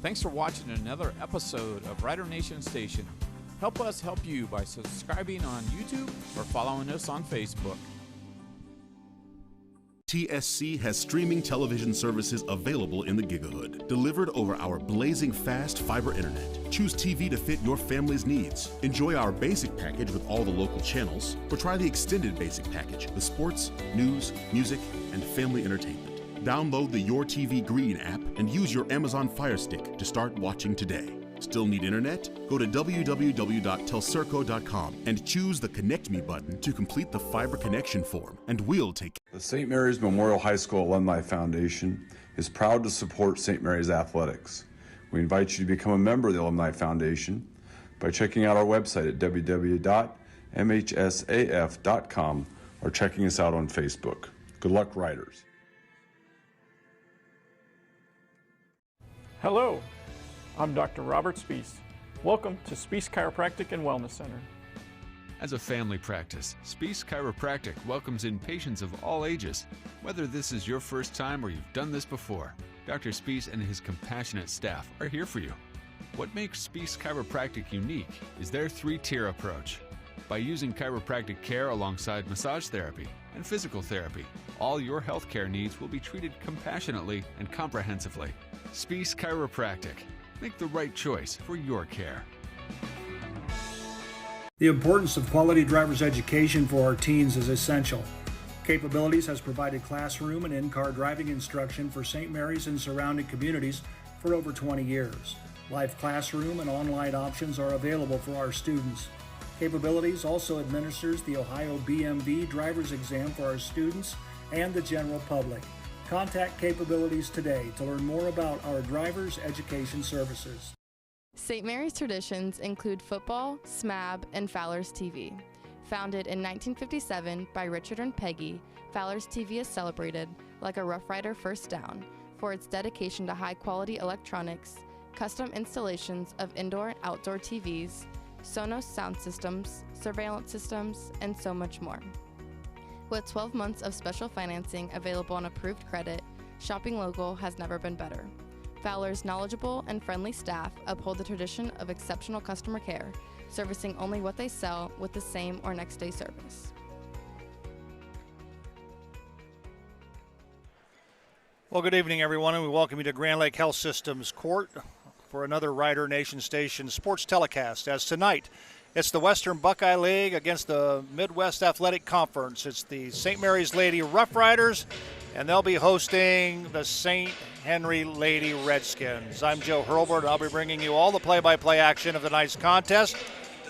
Thanks for watching another episode of Rider Nation Station. Help us help you by subscribing on YouTube or following us on Facebook. TSC has streaming television services available in the Gigahood, delivered over our blazing fast fiber internet. Choose TV to fit your family's needs. Enjoy our basic package with all the local channels, or try the extended basic package with sports, news, music, and family entertainment. Download the Your TV Green app and use your Amazon Fire Stick to start watching today. Still need internet? Go to www.telcirco.com and choose the Connect Me button to complete the fiber connection form, and we'll take it. The St. Mary's Memorial High School Alumni Foundation is proud to support St. Mary's athletics. We invite you to become a member of the Alumni Foundation by checking out our website at www.mhsaf.com or checking us out on Facebook. Good luck, Riders. Hello, I'm Dr. Robert Spees. Welcome to Spees Chiropractic and Wellness Center. As a family practice, Spees Chiropractic welcomes in patients of all ages. Whether this is your first time or you've done this before, Dr. Spees and his compassionate staff are here for you. What makes Spees Chiropractic unique is their three-tier approach. By using chiropractic care alongside massage therapy and physical therapy, all your healthcare needs will be treated compassionately and comprehensively. Spees Chiropractic. Make the right choice for your care. The importance of quality driver's education for our teens is essential. Capabilities has provided classroom and in-car driving instruction for St. Mary's and surrounding communities for over 20 years. Live classroom and online options are available for our students. Capabilities also administers the Ohio BMV driver's exam for our students and the general public. Contact Capabilities today to learn more about our driver's education services. St. Mary's traditions include football, SMAB, and Fowler's TV. Founded in 1957 by Richard and Peggy, Fowler's TV is celebrated, like a Rough Rider First Down, for its dedication to high-quality electronics, custom installations of indoor and outdoor TVs, Sonos sound systems, surveillance systems, and so much more. With 12 months of special financing available on approved credit, shopping local has never been better. Fowler's knowledgeable and friendly staff uphold the tradition of exceptional customer care, servicing only what they sell with the same or next day service. Well, good evening, everyone, and we welcome you to Grand Lake Health Systems Court for another Rider Nation Station sports telecast. As tonight, it's the Western Buckeye League against the Midwest Athletic Conference. It's the St. Mary's Lady Rough Riders, and they'll be hosting the St. Henry Lady Redskins. I'm Joe Hurlburt, and I'll be bringing you all the play-by-play action of tonight's contest.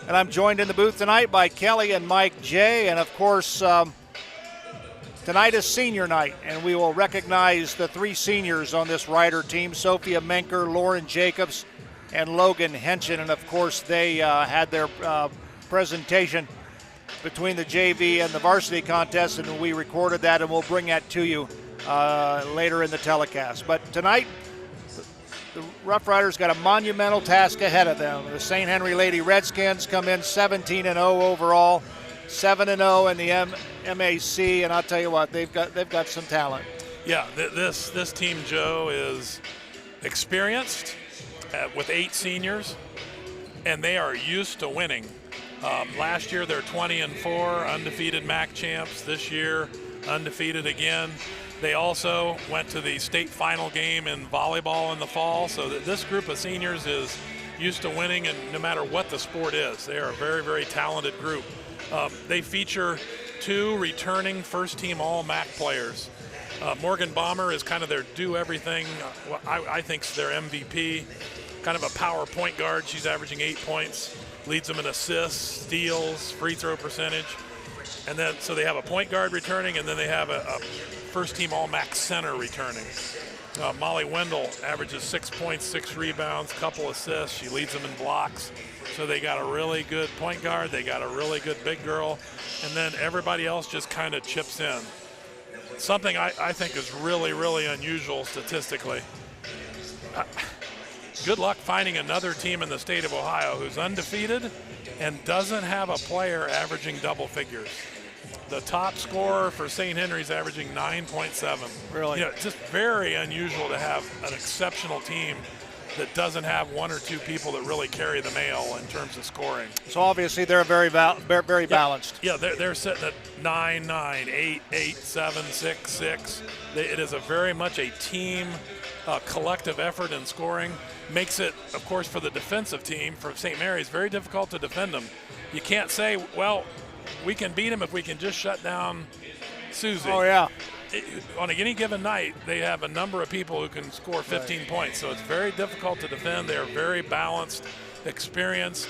And I'm joined in the booth tonight by Kelly and Mike J. And, of course, tonight is senior night, and we will recognize the three seniors on this Rider team, Sophia Menker, Lauren Jacobs, and Logan Henson. And, of course, they had their presentation between the JV and the varsity contest, and we recorded that, and we'll bring that to you later in the telecast. But tonight, the Rough Riders got a monumental task ahead of them. The St. Henry Lady Redskins come in 17-0 overall, 7-0 in the MAC, and I'll tell you what, they've got some talent. Yeah, this team, Joe, is experienced with 8 seniors, and they are used to winning. Last year they're 20-4, undefeated MAC champs. This year, undefeated again. They also went to the state final game in volleyball in the fall, so that this group of seniors is used to winning, and no matter what the sport is, they are a very, very talented group. They feature 2 returning first-team All-MAC players. Morgan Bomber is kind of their do-everything, I think is their MVP, kind of a power point guard. She's averaging 8 points, leads them in assists, steals, free throw percentage. And then, so they have a point guard returning, and then they have a first-team All-MAC center returning. Molly Wendell averages 6 points, 6 rebounds, couple assists. She leads them in blocks. So they got a really good point guard. They got a really good big girl. And then everybody else just kind of chips in. Something I think is really, really unusual statistically. Good luck finding another team in the state of Ohio who's undefeated and doesn't have a player averaging double figures. The top scorer for St. Henry's averaging 9.7. Really? You know, it's just very unusual to have an exceptional team that doesn't have one or two people that really carry the mail in terms of scoring. So obviously they're very balanced. Yeah, they're sitting at 9-9, 8-8, 7-6-6. It is a very much a team collective effort in scoring. Makes it, of course, for the defensive team, for St. Mary's, very difficult to defend them. You can't say, well, we can beat them if we can just shut down Susie. Oh, yeah. On any given night, they have a number of people who can score 15 points, so it's very difficult to defend. They are very balanced, experienced,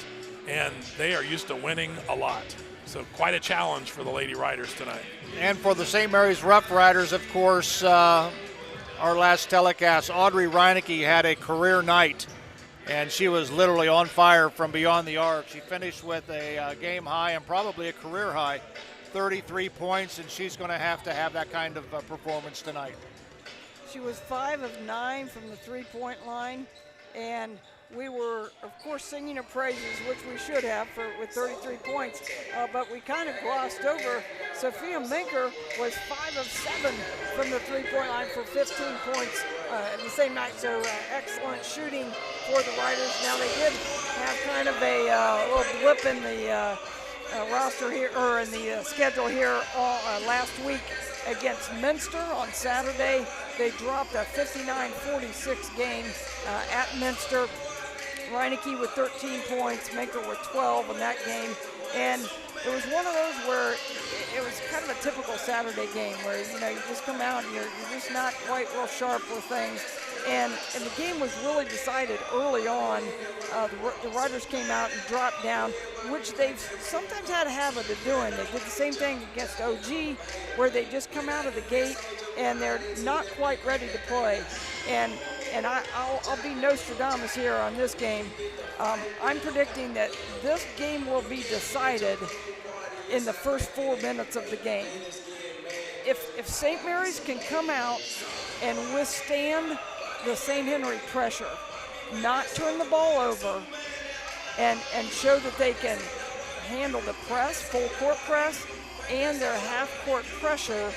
and they are used to winning a lot. So quite a challenge for the Lady Riders tonight. And for the St. Mary's Rough Riders, of course, our last telecast, Audrey Reinecke had a career night, and she was literally on fire from beyond the arc. She finished with a game high and probably a career high, 33 points, and she's going to have that kind of performance tonight. She was 5 of 9 from the three-point line, and we were, of course, singing her praises, which we should have with 33 points, but we kind of glossed over. Sophia Minker was 5 of 7 from the three-point line for 15 points the same night, so excellent shooting for the Riders. Now, they did have kind of a little blip in the roster here, or in the schedule here last week against Minster on Saturday. They dropped a 59-46 game at Minster. Reinecke with 13 points, Minker with 12 in that game. And it was one of those where it was kind of a typical Saturday game where, you just come out and you're just not quite real sharp with things. And the game was really decided early on. The Riders came out and dropped down, which they've sometimes had a habit of doing. They did the same thing against OG, where they just come out of the gate and they're not quite ready to play. And I'll be Nostradamus here on this game. I'm predicting that this game will be decided in the first 4 minutes of the game. If St. Mary's can come out and withstand the St.Henry pressure, not turn the ball over, and show that they can handle the press, full court press, and their half-court pressure,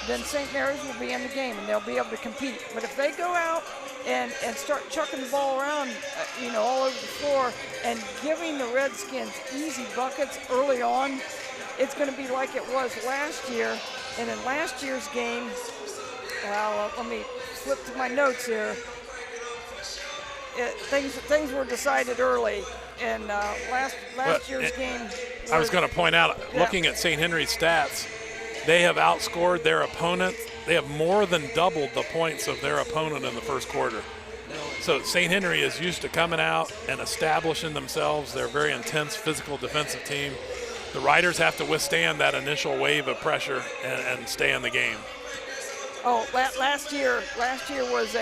then St. Mary's will be in the game and they'll be able to compete. But if they go out and start chucking the ball around, all over the floor and giving the Redskins easy buckets early on, it's going to be like it was last year. And in last year's game, let me flip to my notes here. Things were decided early. And last year's game. I was going to point out, looking at St. Henry's stats, they have outscored their opponent. They have more than doubled the points of their opponent in the first quarter. So St. Henry is used to coming out and establishing themselves. They're a very intense physical defensive team. The Riders have to withstand that initial wave of pressure and stay in the game. Oh, last year was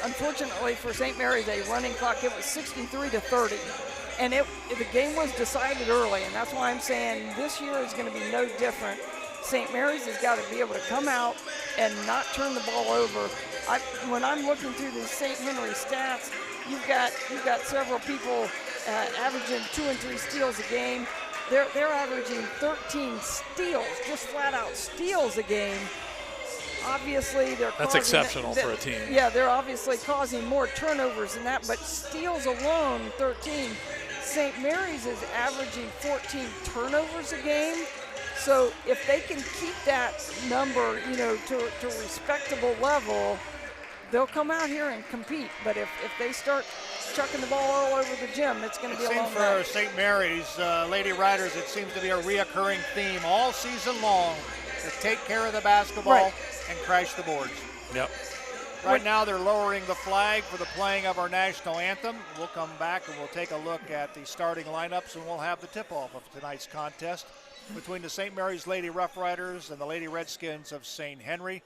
unfortunately for St. Mary's, a running clock. It was 63-30. And the game was decided early, and that's why I'm saying this year is going to be no different. St. Mary's has got to be able to come out and not turn the ball over. When I'm looking through the St. Henry stats, you've got several people averaging 2 and 3 steals a game. They're averaging 13 steals, just flat out steals a game. Obviously, that's exceptional for a team. Yeah, they're obviously causing more turnovers than that, but steals alone, 13. St. Mary's is averaging 14 turnovers a game. So if they can keep that number, to a respectable level, they'll come out here and compete. But if they start chucking the ball all over the gym, it's going to be a long night. For St. Mary's Lady Riders, it seems to be a reoccurring theme all season long to take care of the basketball and crash the boards. Yep. Right now they're lowering the flag for the playing of our national anthem. We'll come back and we'll take a look at the starting lineups, and we'll have the tip-off of tonight's contest between the St. Mary's Lady Rough Riders and the Lady Redskins of St. Henry.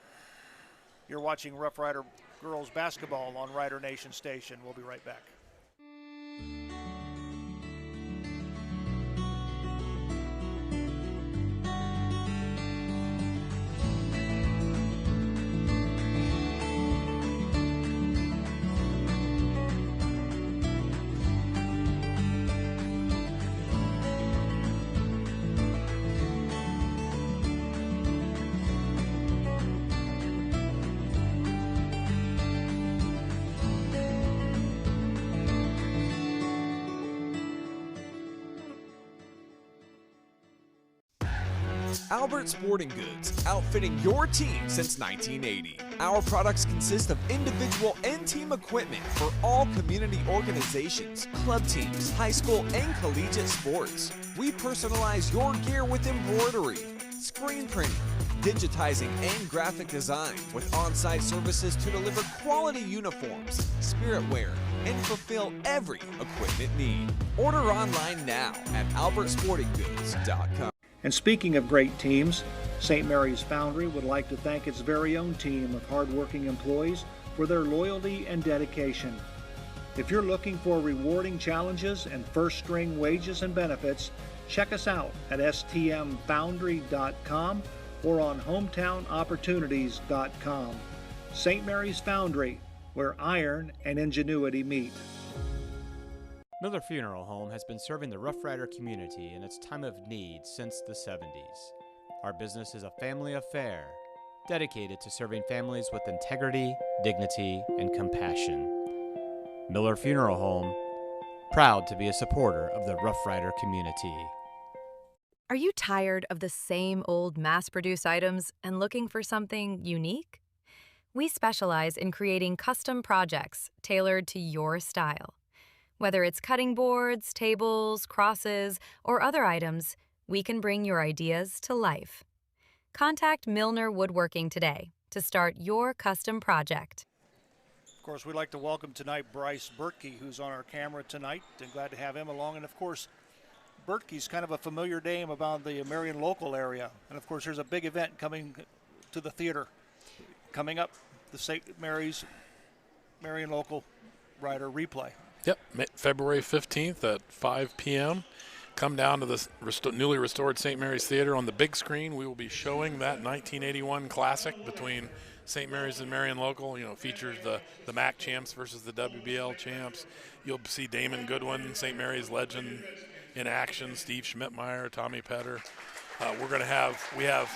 You're watching Rough Rider Girls Basketball on Rider Nation Station. We'll be right back. Albert Sporting Goods, outfitting your team since 1980. Our products consist of individual and team equipment for all community organizations, club teams, high school and collegiate sports. We personalize your gear with embroidery, screen printing, digitizing and graphic design with on-site services to deliver quality uniforms, spirit wear, and fulfill every equipment need. Order online now at albertsportinggoods.com. And speaking of great teams, St. Mary's Foundry would like to thank its very own team of hardworking employees for their loyalty and dedication. If you're looking for rewarding challenges and first-string wages and benefits, check us out at stmfoundry.com or on hometownopportunities.com. St. Mary's Foundry, where iron and ingenuity meet. Miller Funeral Home has been serving the Rough Rider community in its time of need since the 70s. Our business is a family affair, dedicated to serving families with integrity, dignity, and compassion. Miller Funeral Home, proud to be a supporter of the Rough Rider community. Are you tired of the same old mass-produced items and looking for something unique? We specialize in creating custom projects tailored to your style. Whether it's cutting boards, tables, crosses, or other items, we can bring your ideas to life. Contact Milner Woodworking today to start your custom project. Of course, we'd like to welcome tonight Bryce Bertkey, who's on our camera tonight, and glad to have him along. And of course, Bertkey's kind of a familiar name about the Marion local area. And of course, there's a big event coming to the theater coming up, the St. Mary's Marion local rider replay. Yep, February 15th at 5 p.m. Come down to the newly restored St. Mary's Theater on the big screen. We will be showing that 1981 classic between St. Mary's and Marion Local. Features the MAC champs versus the WBL champs. You'll see Damon Goodwin, St. Mary's legend, in action. Steve Schmidtmeyer, Tommy Petter. We have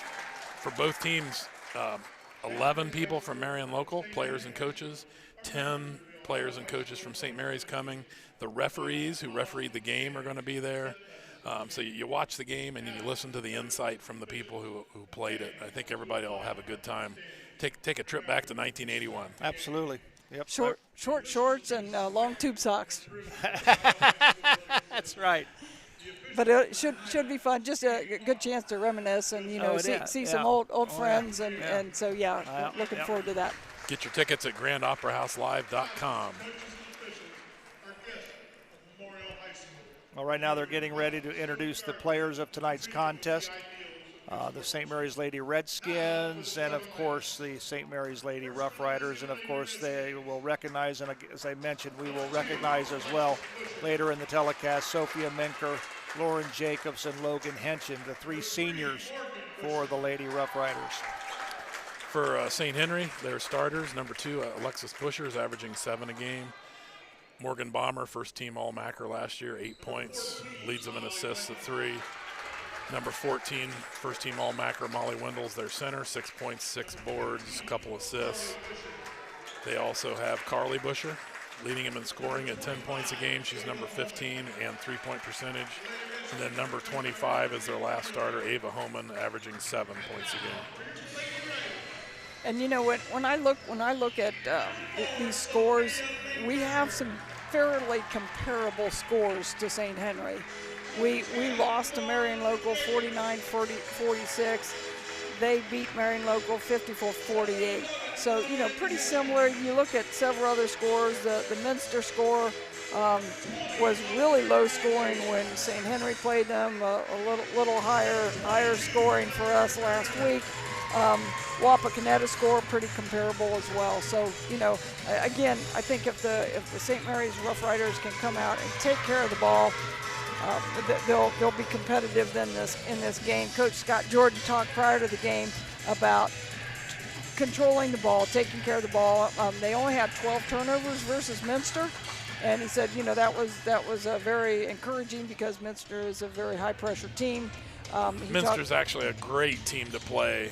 for both teams 11 people from Marion Local, players and coaches, 10 players and coaches from St. Mary's coming. The referees who refereed the game are going to be there. So you watch the game and you listen to the insight from the people who played it. I think everybody will have a good time. Take a trip back to 1981. Absolutely. Yep. Short shorts and long tube socks. That's right. But it should be fun. Just a good chance to reminisce and see some old friends and so looking forward to that. Get your tickets at grandoperahouselive.com. Well, right now they're getting ready to introduce the players of tonight's contest. The St. Mary's Lady Redskins and, of course, the St. Mary's Lady Rough Riders. And, of course, they will recognize, and as I mentioned, we will recognize as well later in the telecast, Sophia Minker, Lauren Jacobs, and Logan Henson, the three seniors for the Lady Rough Riders. For St.Henry, their starters, number 2, Alexis Busher is averaging 7 a game. Morgan Bomber, first-team All-Macker last year, 8 points, leads them in assists at 3. Number 14, first-team All-Macker Molly Wendell's their center, 6 points, 6 boards, a couple assists. They also have Carly Busher, leading them in scoring at 10 points a game. She's number 15 and 3-point percentage. And then number 25 is their last starter, Ava Homan, averaging 7 points a game. And you know what? When I look at these scores, we have some fairly comparable scores to St. Henry. We lost to Marion Local 49-46. They beat Marion Local 54-48. So pretty similar. You look at several other scores. The Minster score was really low scoring when St. Henry played them. A little higher scoring for us last week. Wapakoneta score pretty comparable as well. So again, I think if the St. Mary's Rough Riders can come out and take care of the ball, they'll be competitive in this game. Coach Scott Jordan talked prior to the game about controlling the ball, taking care of the ball. They only had 12 turnovers versus Minster, and he said that was very encouraging because Minster is a very high pressure team. Minster's actually a great team to play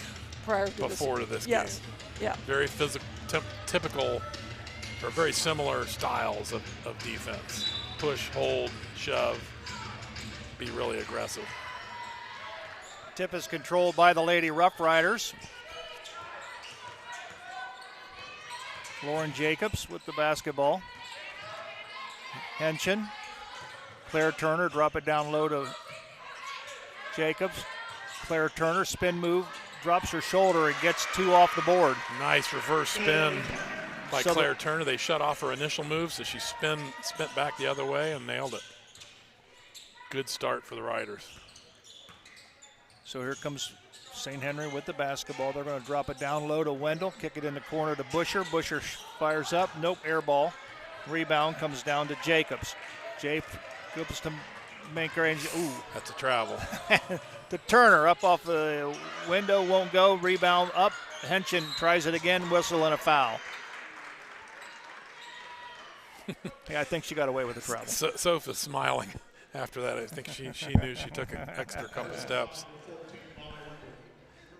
before this game. Yes, yeah. Very physical, typical, or very similar styles of defense. Push, hold, shove, be really aggressive. Tip is controlled by the Lady Rough Riders. Lauren Jacobs with the basketball. Henson. Claire Turner, drop it down low to Jacobs. Claire Turner, spin move, drops her shoulder and gets 2 off the board. Nice reverse spin by Claire Turner. They shut off her initial move, so she spent back the other way and nailed it. Good start for the Riders. So here comes St. Henry with the basketball. They're going to drop it down low to Wendell, kick it in the corner to Busher. Busher fires up, nope, air ball. Rebound comes down to Jacobs. Jacobs to Manker, and ooh. That's a travel. To Turner, up off the window, won't go. Rebound up. Henson tries it again, whistle and a foul. Yeah, I think she got away with the travel. Sophia's smiling after that. I think she knew she took an extra couple steps.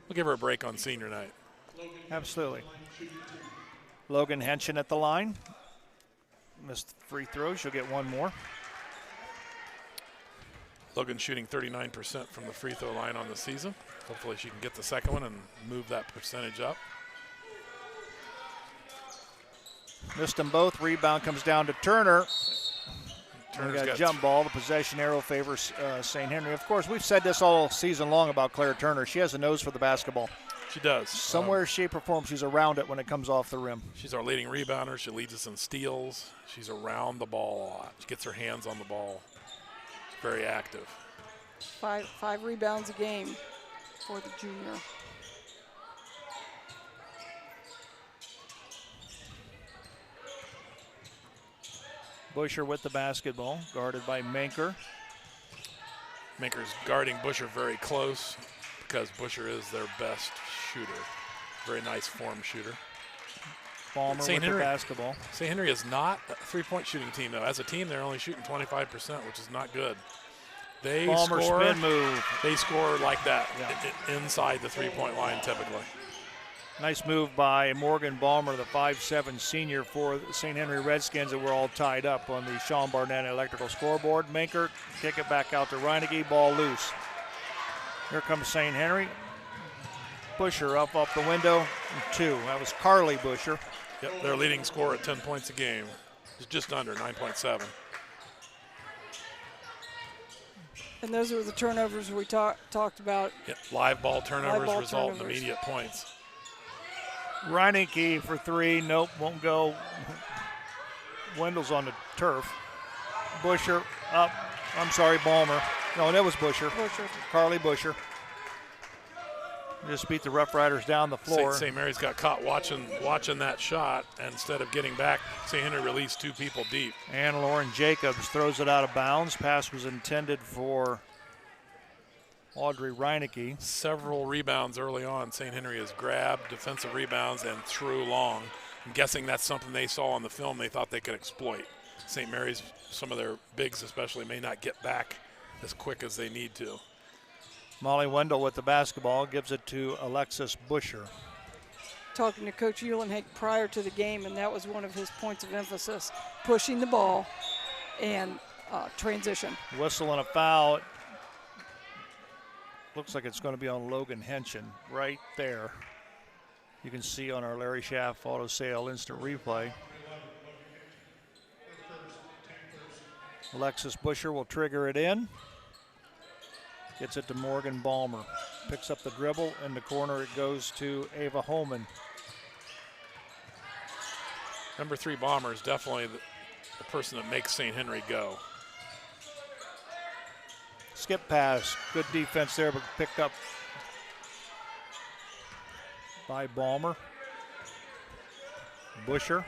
We'll give her a break on senior night. Absolutely. Logan Henson at the line. Missed free throw. She'll get one more. Logan shooting 39% from the free throw line on the season. Hopefully she can get the second one and move that percentage up. Missed them both. Rebound comes down to Turner. We got a jump ball. The possession arrow favors St. Henry. Of course, we've said this all season long about Claire Turner. She has a nose for the basketball. She does. Somewhere, shape, or form, she's around it when it comes off the rim. She's our leading rebounder. She leads us in steals. She's around the ball a lot. She gets her hands on the ball. She's very active. Five rebounds a game for the junior. Busher with the basketball, guarded by Manker. Manker's guarding Busher very close because Busher is their best shooter. Very nice form shooter. Balmer with the basketball. St. Henry is not a three-point shooting team, though. As a team, they're only shooting 25%, which is not good. They Balmer score, spin move. They score like that, inside the three-point line typically. Nice move by Morgan Balmer, the 5'7" senior for the St. Henry Redskins, that were all tied up on the Sean Barnett electrical scoreboard. Manker, kick it back out to Reinecke, ball loose. Here comes St. Henry. Busher up off the window, 2. That was Carly Busher. Yep, their leading scorer at 10 points a game. It's just under 9.7. And those are the turnovers we talked about. Yep, live ball turnovers result in immediate points. Reinecke for 3, nope, won't go. Wendell's on the turf. Busher up, I'm sorry, Balmer. No, that was Busher. Carly Busher. Just beat the Rough Riders down the floor. St. Mary's got caught watching that shot, and instead of getting back, St. Henry released 2 people deep. And Lauren Jacobs throws it out of bounds. Pass was intended for Audrey Reinecke. Several rebounds early on. St. Henry has grabbed defensive rebounds and threw long. I'm guessing that's something they saw on the film they thought they could exploit. St. Mary's, some of their bigs especially, may not get back as quick as they need to. Molly Wendell with the basketball, gives it to Alexis Busher. Talking to Coach Uhlenhake prior to the game, and that was one of his points of emphasis, pushing the ball and transition. Whistle and a foul. Looks like it's going to be on Logan Henson right there. You can see on our Larry Schaff auto sale instant replay. Alexis Busher will trigger it in. Gets it to Morgan Balmer. Picks up the dribble. In the corner it goes to Ava Holman. Number 3 Bomber is definitely the person that makes St. Henry go. Skip pass. Good defense there, but picked up by Balmer. Busher.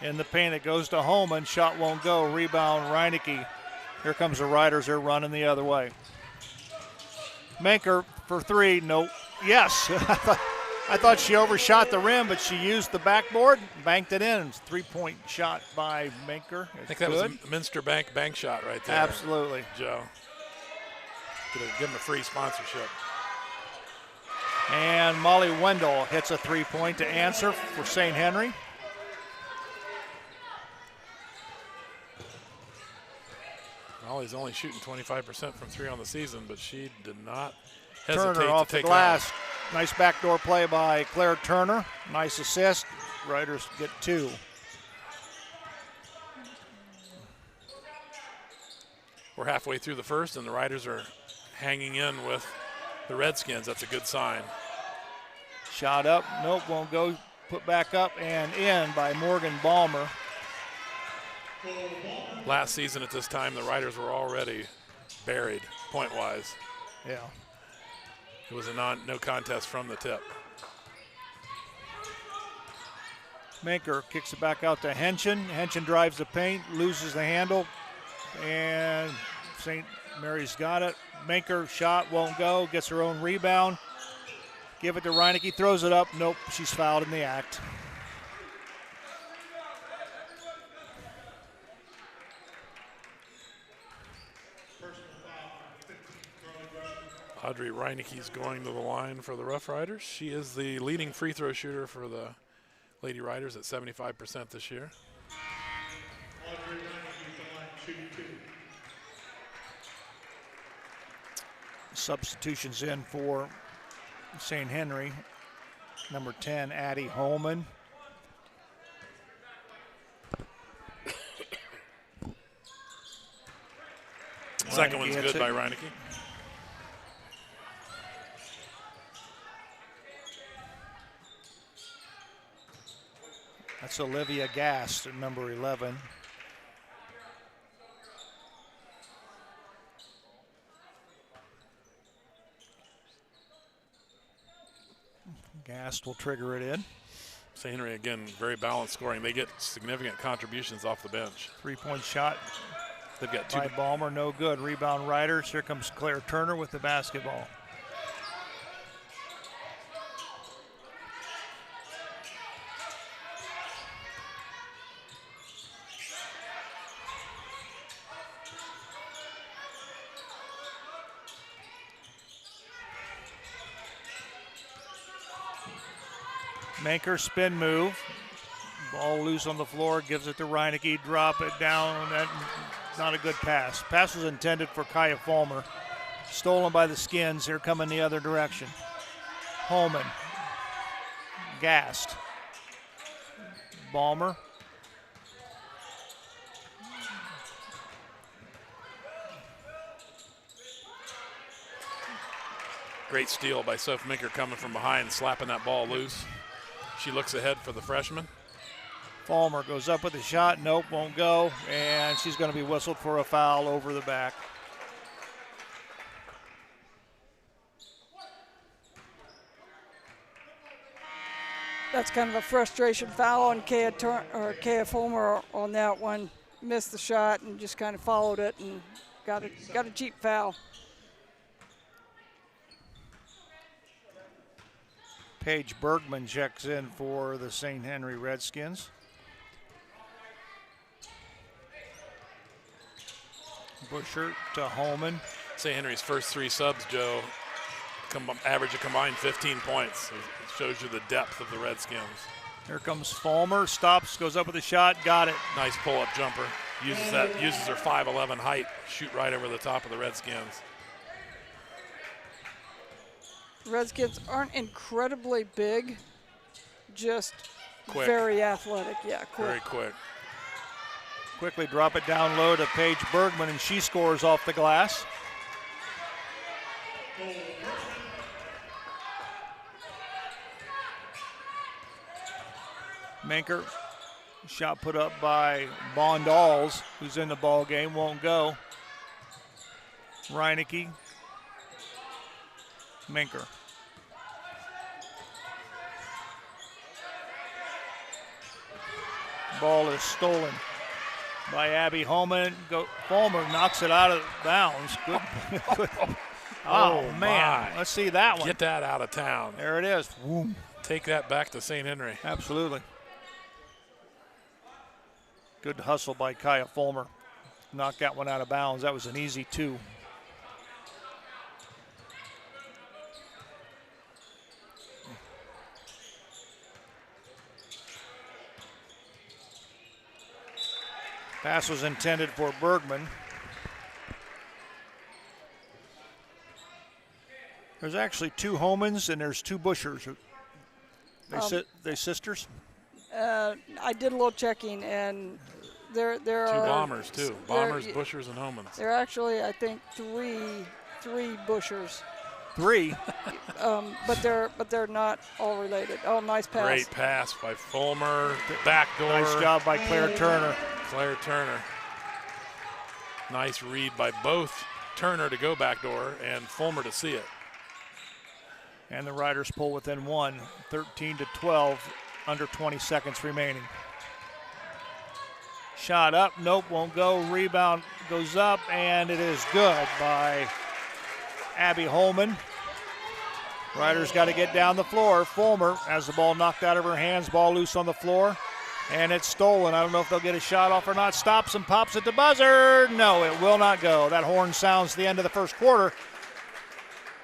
In the paint, it goes to Holman. Shot won't go. Rebound, Reinecke. Here comes the Riders. They're running the other way. Manker for 3. Nope. Yes. I thought she overshot the rim, but she used the backboard, banked it in. It's a 3-point shot by Manker. I think that was a Minster bank shot right there. Absolutely. Joe. Could have given a free sponsorship. And Molly Wendell hits a 3-point to answer for St. Henry. Well, he's only shooting 25% from 3 on the season, but she did not hesitate Turner off to take the glass. that. Nice backdoor play by Claire Turner. Nice assist. Riders get 2. We're halfway through the first, and the Riders are hanging in with the Redskins. That's a good sign. Shot up. Nope, won't go. Put back up and in by Morgan Balmer. Last season at this time, the Riders were already buried point-wise. Yeah. It was a no contest from the tip. Manker kicks it back out to Henson. Henson drives the paint, loses the handle, and St. Mary's got it. Manker shot won't go, gets her own rebound. Give it to Reineke, throws it up. Nope, she's fouled in the act. Audrey Reineke's going to the line for the Rough Riders. She is the leading free throw shooter for the Lady Riders at 75% this year. Audrey Reineke, the line, shooting 2. Substitutions in for St. Henry. Number 10, Addie Holman. Second one's good by Reineke. That's Olivia Gast at number 11. Gast will trigger it in. St. Henry, again, very balanced scoring. They get significant contributions off the bench. 3-point shot. They've got 2. By Balmer, no good. Rebound Riders. Here comes Claire Turner with the basketball. Manker spin move. Ball loose on the floor, gives it to Reineke, drop it down. That, not a good pass. Pass was intended for Kaya Fulmer. Stolen by the Skins. Here coming the other direction. Holman. Gast. Balmer. Great steal by Soph Minker coming from behind, slapping that ball loose. She looks ahead for the freshman. Fulmer goes up with a shot. Nope, won't go. And she's going to be whistled for a foul over the back. That's kind of a frustration foul on Kaya Fulmer on that one. Missed the shot and just kind of followed it and got a cheap foul. Paige Bergman checks in for the St. Henry Redskins. Busher to Holman. St. Henry's first 3 subs, Joe, average a combined 15 points. It shows you the depth of the Redskins. Here comes Fulmer, stops, goes up with a shot, got it. Nice pull-up jumper. Uses her 5'11" height, shoot right over the top of the Redskins. Redskins aren't incredibly big, just quick. Very athletic. Yeah, quick. Very quick. Quickly drop it down low to Paige Bergman, and she scores off the glass. Manker, shot put up by Bondalls, who's in the ball game, won't go. Reineke. Manker. Ball is stolen by Abby Holman. Fulmer knocks it out of bounds. Good. Oh, man. My. Let's see that one. Get that out of town. There it is. Boom. Take that back to St. Henry. Absolutely. Good hustle by Kaya Fulmer. Knocked that one out of bounds. That was an easy 2. Pass was intended for Bergman. There's actually 2 Homans and there's 2 Bushers. They sisters? I did a little checking, and there 2 are Bombers too. Bombers, Bushers, and Homans. There are actually, I think, three Bushers. 3. But they're not all related. Oh, nice pass. Great pass by Fulmer. Backdoor. Nice job by Claire Turner. Claire Turner. Nice read by both Turner to go backdoor and Fulmer to see it. And the Riders pull within 1, 13-12, under 20 seconds remaining. Shot up, nope, won't go. Rebound goes up, and it is good by Abby Holman. Riders got to get down the floor. Fulmer has the ball knocked out of her hands, ball loose on the floor, and it's stolen. I don't know if they'll get a shot off or not. Stops and pops at the buzzer. No, it will not go. That horn sounds the end of the first quarter.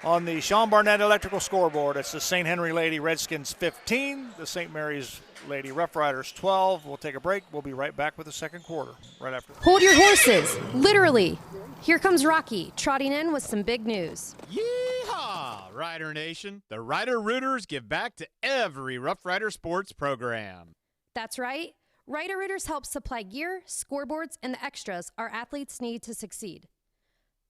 On the Sean Barnett Electrical scoreboard, it's the St. Henry Lady Redskins 15, the St. Mary's Lady Rough Riders 12. We'll take a break. We'll be right back with the second quarter right after. Hold your horses, literally. Here comes Rocky, trotting in with some big news. Yeehaw, Rider Nation. The Rider Rooters give back to every Rough Rider sports program. That's right. Rider Rooters help supply gear, scoreboards, and the extras our athletes need to succeed.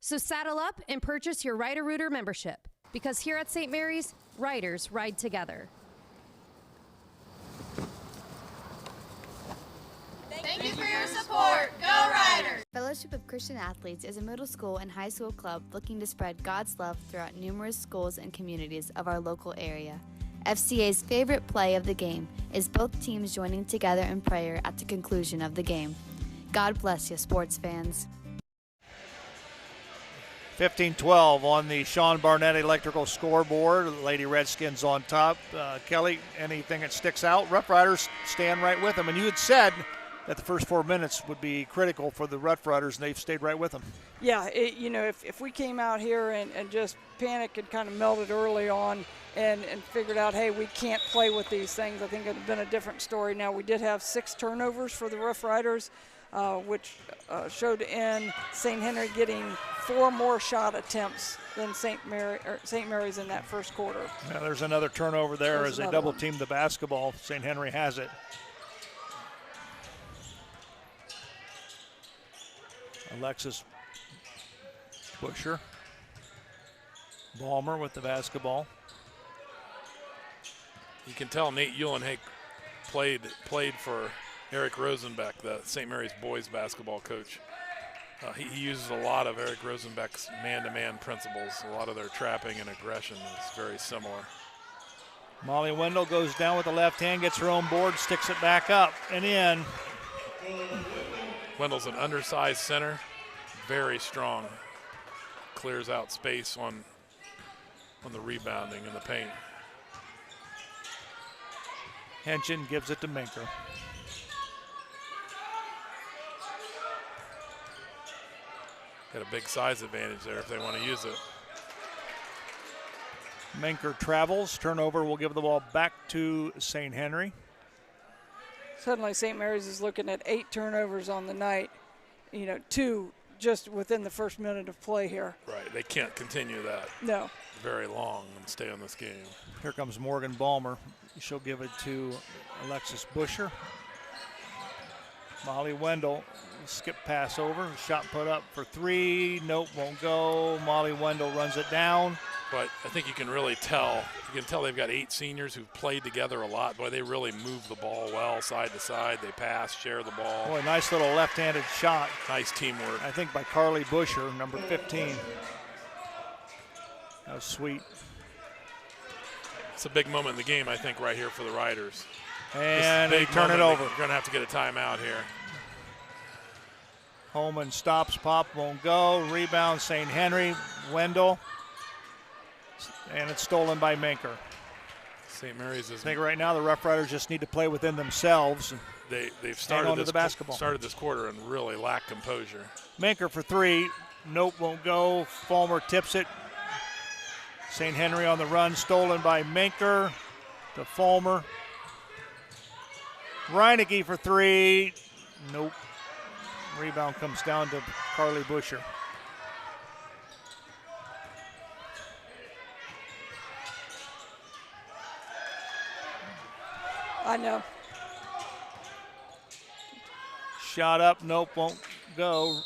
So saddle up and purchase your Rider Rooter membership, because here at St. Mary's, Riders ride together. Thank you for your support. Go Riders! Fellowship of Christian Athletes is a middle school and high school club looking to spread God's love throughout numerous schools and communities of our local area. FCA's favorite play of the game is both teams joining together in prayer at the conclusion of the game. God bless you, sports fans. 15-12 on the Sean Barnett Electrical scoreboard. Lady Redskins on top. Kelly, anything that sticks out? Rough Riders stand right with them. And you had said that the first 4 minutes would be critical for the Rough Riders, and they've stayed right with them. Yeah, if we came out here and just panicked and kind of melted early on and figured out, hey, we can't play with these things, I think it would have been a different story. Now, we did have 6 turnovers for the Rough Riders, which showed in St. Henry getting 4 more shot attempts than St. Mary's in that first quarter. Now there's another turnover there as they double team the basketball. St. Henry has it. Alexis Busher. Balmer with the basketball. You can tell Nate Uhlenhake played for Eric Rosenbeck, the St. Mary's boys basketball coach. He uses a lot of Eric Rosenbeck's man-to-man principles. A lot of their trapping and aggression is very similar. Molly Wendell goes down with the left hand, gets her own board, sticks it back up and in. Wendell's an undersized center, very strong. Clears out space on the rebounding in the paint. Henson gives it to Minker. Got a big size advantage there if they want to use it. Minker travels. Turnover will give the ball back to St. Henry. Suddenly St. Mary's is looking at 8 turnovers on the night. 2 just within the first minute of play here. Right, they can't continue that. No. Very long and stay on this game. Here comes Morgan Balmer. She'll give it to Alexis Busher. Molly Wendell, skip pass over, shot put up for 3, nope, won't go. Molly Wendell runs it down. But I think you can really tell. You can tell they've got 8 seniors who've played together a lot. Boy, they really move the ball well side to side. They pass, share the ball. Boy, nice little left-handed shot. Nice teamwork. I think by Carly Busher, number 15. That was sweet. It's a big moment in the game, I think, right here for the Riders. And they turn it over. You're going to have to get a timeout here. Holman stops, pop, won't go. Rebound, St. Henry, Wendell. And it's stolen by Minker. St. Mary's is. I think right now the Rough Riders just need to play within themselves. They've started the basketball. Started this quarter and really lack composure. Minker for 3. Nope, won't go. Fulmer tips it. St. Henry on the run, stolen by Minker to Fulmer. Reinecke for 3. Nope. Rebound comes down to Carly Busher. I know. Shot up, nope, won't go.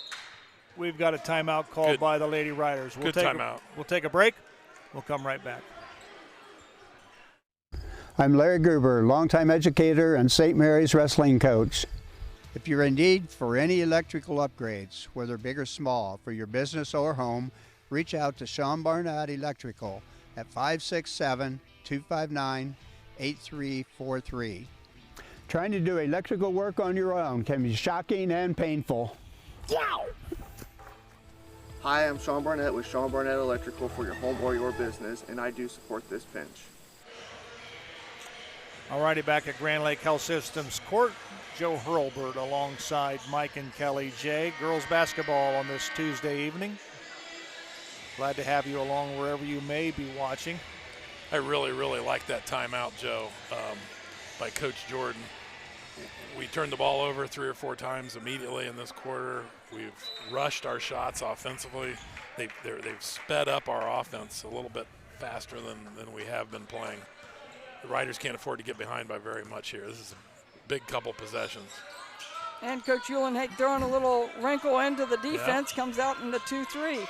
We've got a timeout called by the Lady Riders. Good timeout. We'll take a break. We'll come right back. I'm Larry Gruber, longtime educator and St. Mary's wrestling coach. If you're in need for any electrical upgrades, whether big or small, for your business or home, reach out to Sean Barnett Electrical at 567-259-8343. Trying to do electrical work on your own can be shocking and painful. Wow! Hi, I'm Sean Barnett with Sean Barnett Electrical for your home or your business, and I do support this pinch. Alrighty, back at Grand Lake Health Systems Court. Joe Hurlbert alongside Mike and Kelly J. Girls basketball on this Tuesday evening. Glad to have you along wherever you may be watching. I really, really like that timeout, Joe, by Coach Jordan. We turned the ball over 3 or 4 times immediately in this quarter. We've rushed our shots offensively. They've sped up our offense a little bit faster than we have been playing. The Riders can't afford to get behind by very much here. This is a big couple possessions. And Coach Uhlenhake throwing a little wrinkle into the defense, comes out in the 2-3.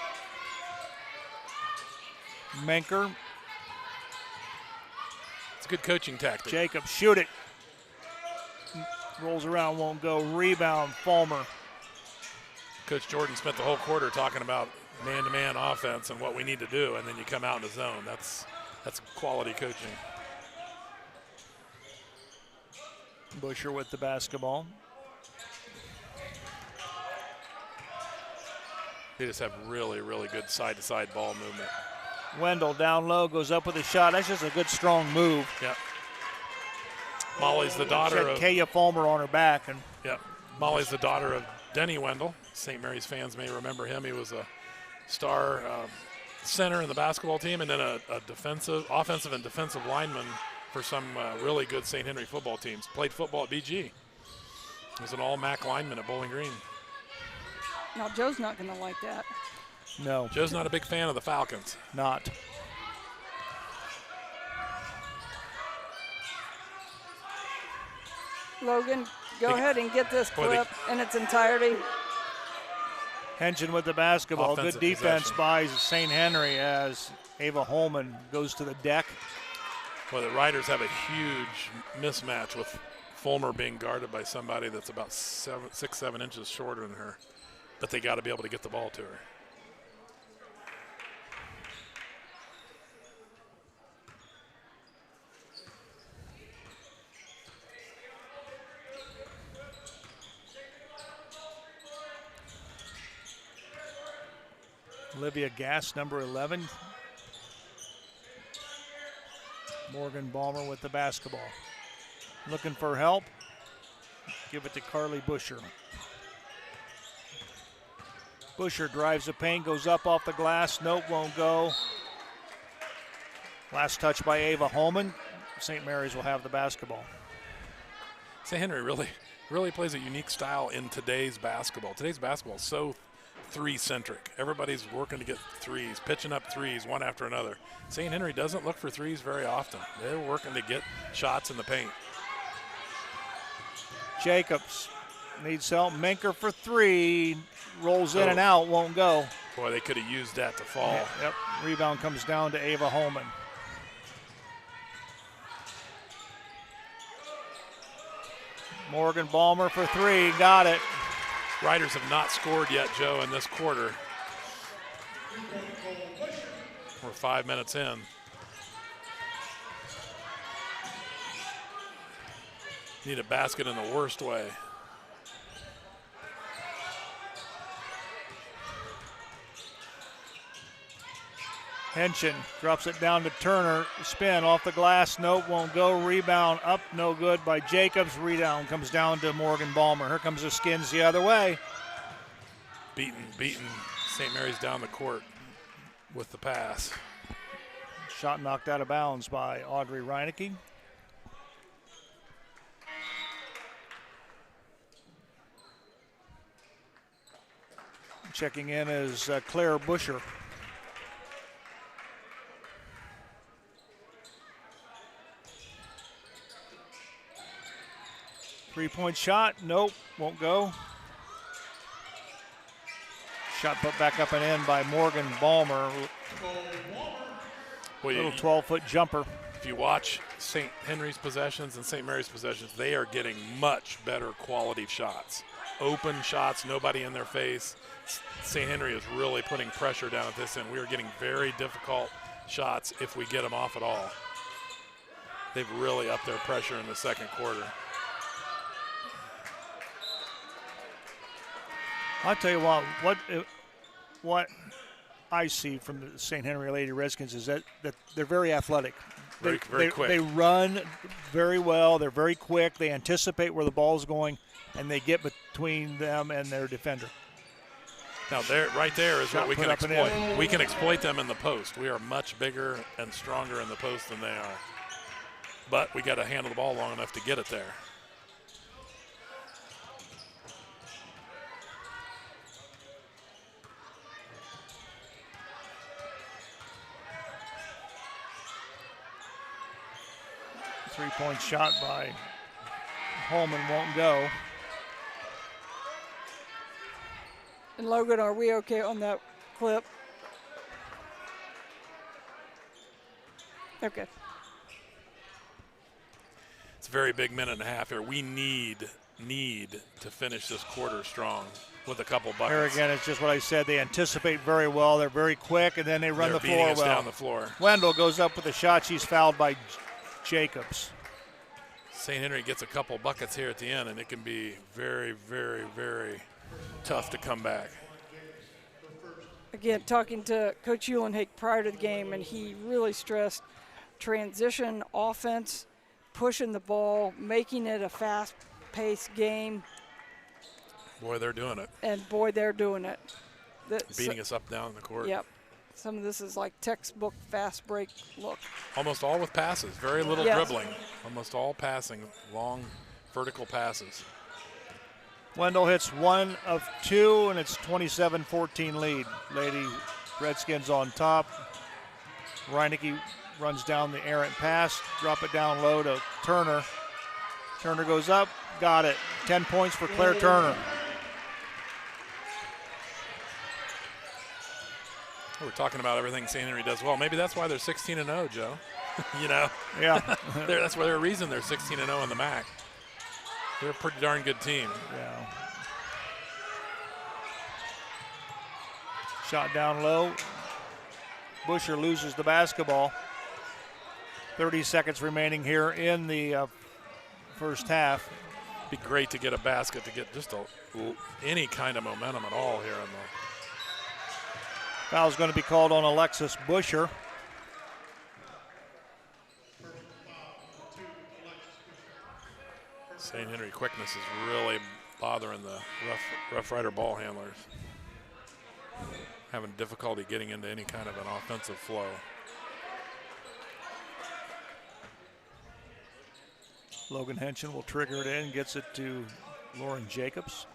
Menker. It's a good coaching tactic. Jacob, shoot it. Rolls around, won't go. Rebound, Fulmer. Coach Jordan spent the whole quarter talking about man-to-man offense and what we need to do, and then you come out in the zone. That's quality coaching. Busher with the basketball. They just have really, really good side-to-side ball movement. Wendell down low, goes up with a shot. That's just a good, strong move. Yeah. Molly's the daughter of Kaya Fulmer on her back. And Molly's the daughter of Denny Wendell. St. Mary's fans may remember him. He was a star center in the basketball team, and then a offensive and defensive lineman for some really good St. Henry football teams. Played football at BG. He was an all-MAC lineman at Bowling Green. Now, Joe's not going to like that. No. Joe's not a big fan of the Falcons. Not. Logan, go ahead and get this clip in its entirety. Henson with the basketball. Offensive Good defense possession by St. Henry as Ava Holman goes to the deck. Well, the Riders have a huge mismatch with Fulmer being guarded by somebody that's about 6-7 inches shorter than her. But they got to be able to get the ball to her. Olivia Gass, number 11. Morgan Balmer with the basketball. Looking for help. Give it to Carly Busher. Busher drives the paint, goes up off the glass. Nope, won't go. Last touch by Ava Holman. St. Mary's will have the basketball. St. Henry really plays a unique style in today's basketball. Today's basketball is so three-centric. Everybody's working to get threes, pitching up threes one after another. St. Henry doesn't look for threes very often. They're working to get shots in the paint. Jacobs needs help. Menker for 3. Rolls in and out, won't go. Boy, they could have used that to fall. Yep. Rebound comes down to Ava Holman. Morgan Balmer for 3. Got it. Riders have not scored yet, Joe, in this quarter. We're 5 minutes in. Need a basket in the worst way. Henson drops it down to Turner. Spin off the glass. Nope, won't go. Rebound up, no good by Jacobs. Rebound comes down to Morgan Balmer. Here comes the Skins the other way. Beaten. St. Mary's down the court with the pass. Shot knocked out of bounds by Audrey Reinecke. Checking in is Claire Busher. Three-point shot, nope, won't go. Shot put back up and in by Morgan Balmer. Little 12-foot jumper. If you watch St. Henry's possessions and St. Mary's possessions, they are getting much better quality shots. Open shots, nobody in their face. St. Henry is really putting pressure down at this end. We are getting very difficult shots if we get them off at all. They've really upped their pressure in the second quarter. I'll tell you what I see from the St. Henry Lady Redskins is that they're very athletic. Very quick. They run very well. They're very quick. They anticipate where the ball's going, and they get between them and their defender. Now, right there is what we can exploit. exploit. We can exploit them in the post. We are much bigger and stronger in the post than they are. But we got to handle the ball long enough to get it there. Three-point shot by Holman won't go. And Logan, are we okay on that clip? Okay. It's a very big minute and a half here. We need to finish this quarter strong with a couple buckets. Here again, it's just what I said. They anticipate very well. They're very quick, and then they run the floor well. They're beating us down the floor. Wendell goes up with a shot. She's fouled by Jacobs. St. Henry gets a couple buckets here at the end, and it can be very, very, very tough to come back. Again, talking to Coach Uhlenhake prior to the game, and he really stressed transition offense, pushing the ball, making it a fast-paced game. Boy, they're doing it. And boy, they're doing it. Beating us up down the court. Yep. Some of this is like textbook fast break look. Almost all with passes, very little dribbling. Almost all passing, long vertical passes. Wendell hits 1 of 2, and it's 27-14 lead. Lady Redskins on top. Reinecke runs down the errant pass, drop it down low to Turner. Turner goes up, got it. 10 points for Claire Turner. We're talking about everything St. Henry does well. Maybe that's why they're 16-0, Joe. You know? Yeah. That's why they're a reason they're 16-0 in the MAC. They're a pretty darn good team. Yeah. Shot down low. Busher loses the basketball. 30 seconds remaining here in the first half. It'd be great to get a basket to get just any kind of momentum at all here in the. Foul's going to be called on Alexis Busher. St. Henry quickness is really bothering the Rough Rider ball handlers. Having difficulty getting into any kind of an offensive flow. Logan Henson will trigger it in, gets it to Lauren Jacobs.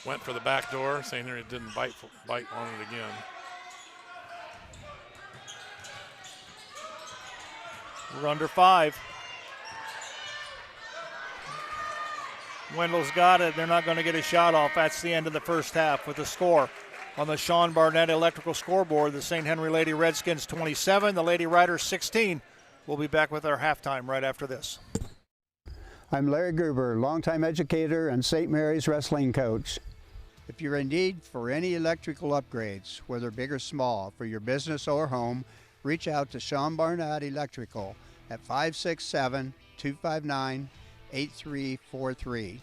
Went for the back door. St. Henry didn't bite on it again. We're under 5. Wendell's got it. They're not going to get a shot off. That's the end of the first half with the score. On the Sean Barnett Electrical scoreboard, the St. Henry Lady Redskins 27, the Lady Riders 16. We'll be back with our halftime right after this. I'm Larry Gruber, longtime educator and St. Mary's wrestling coach. If you're in need for any electrical upgrades, whether big or small, for your business or home, reach out to Sean Barnett Electrical at 567-259-8343.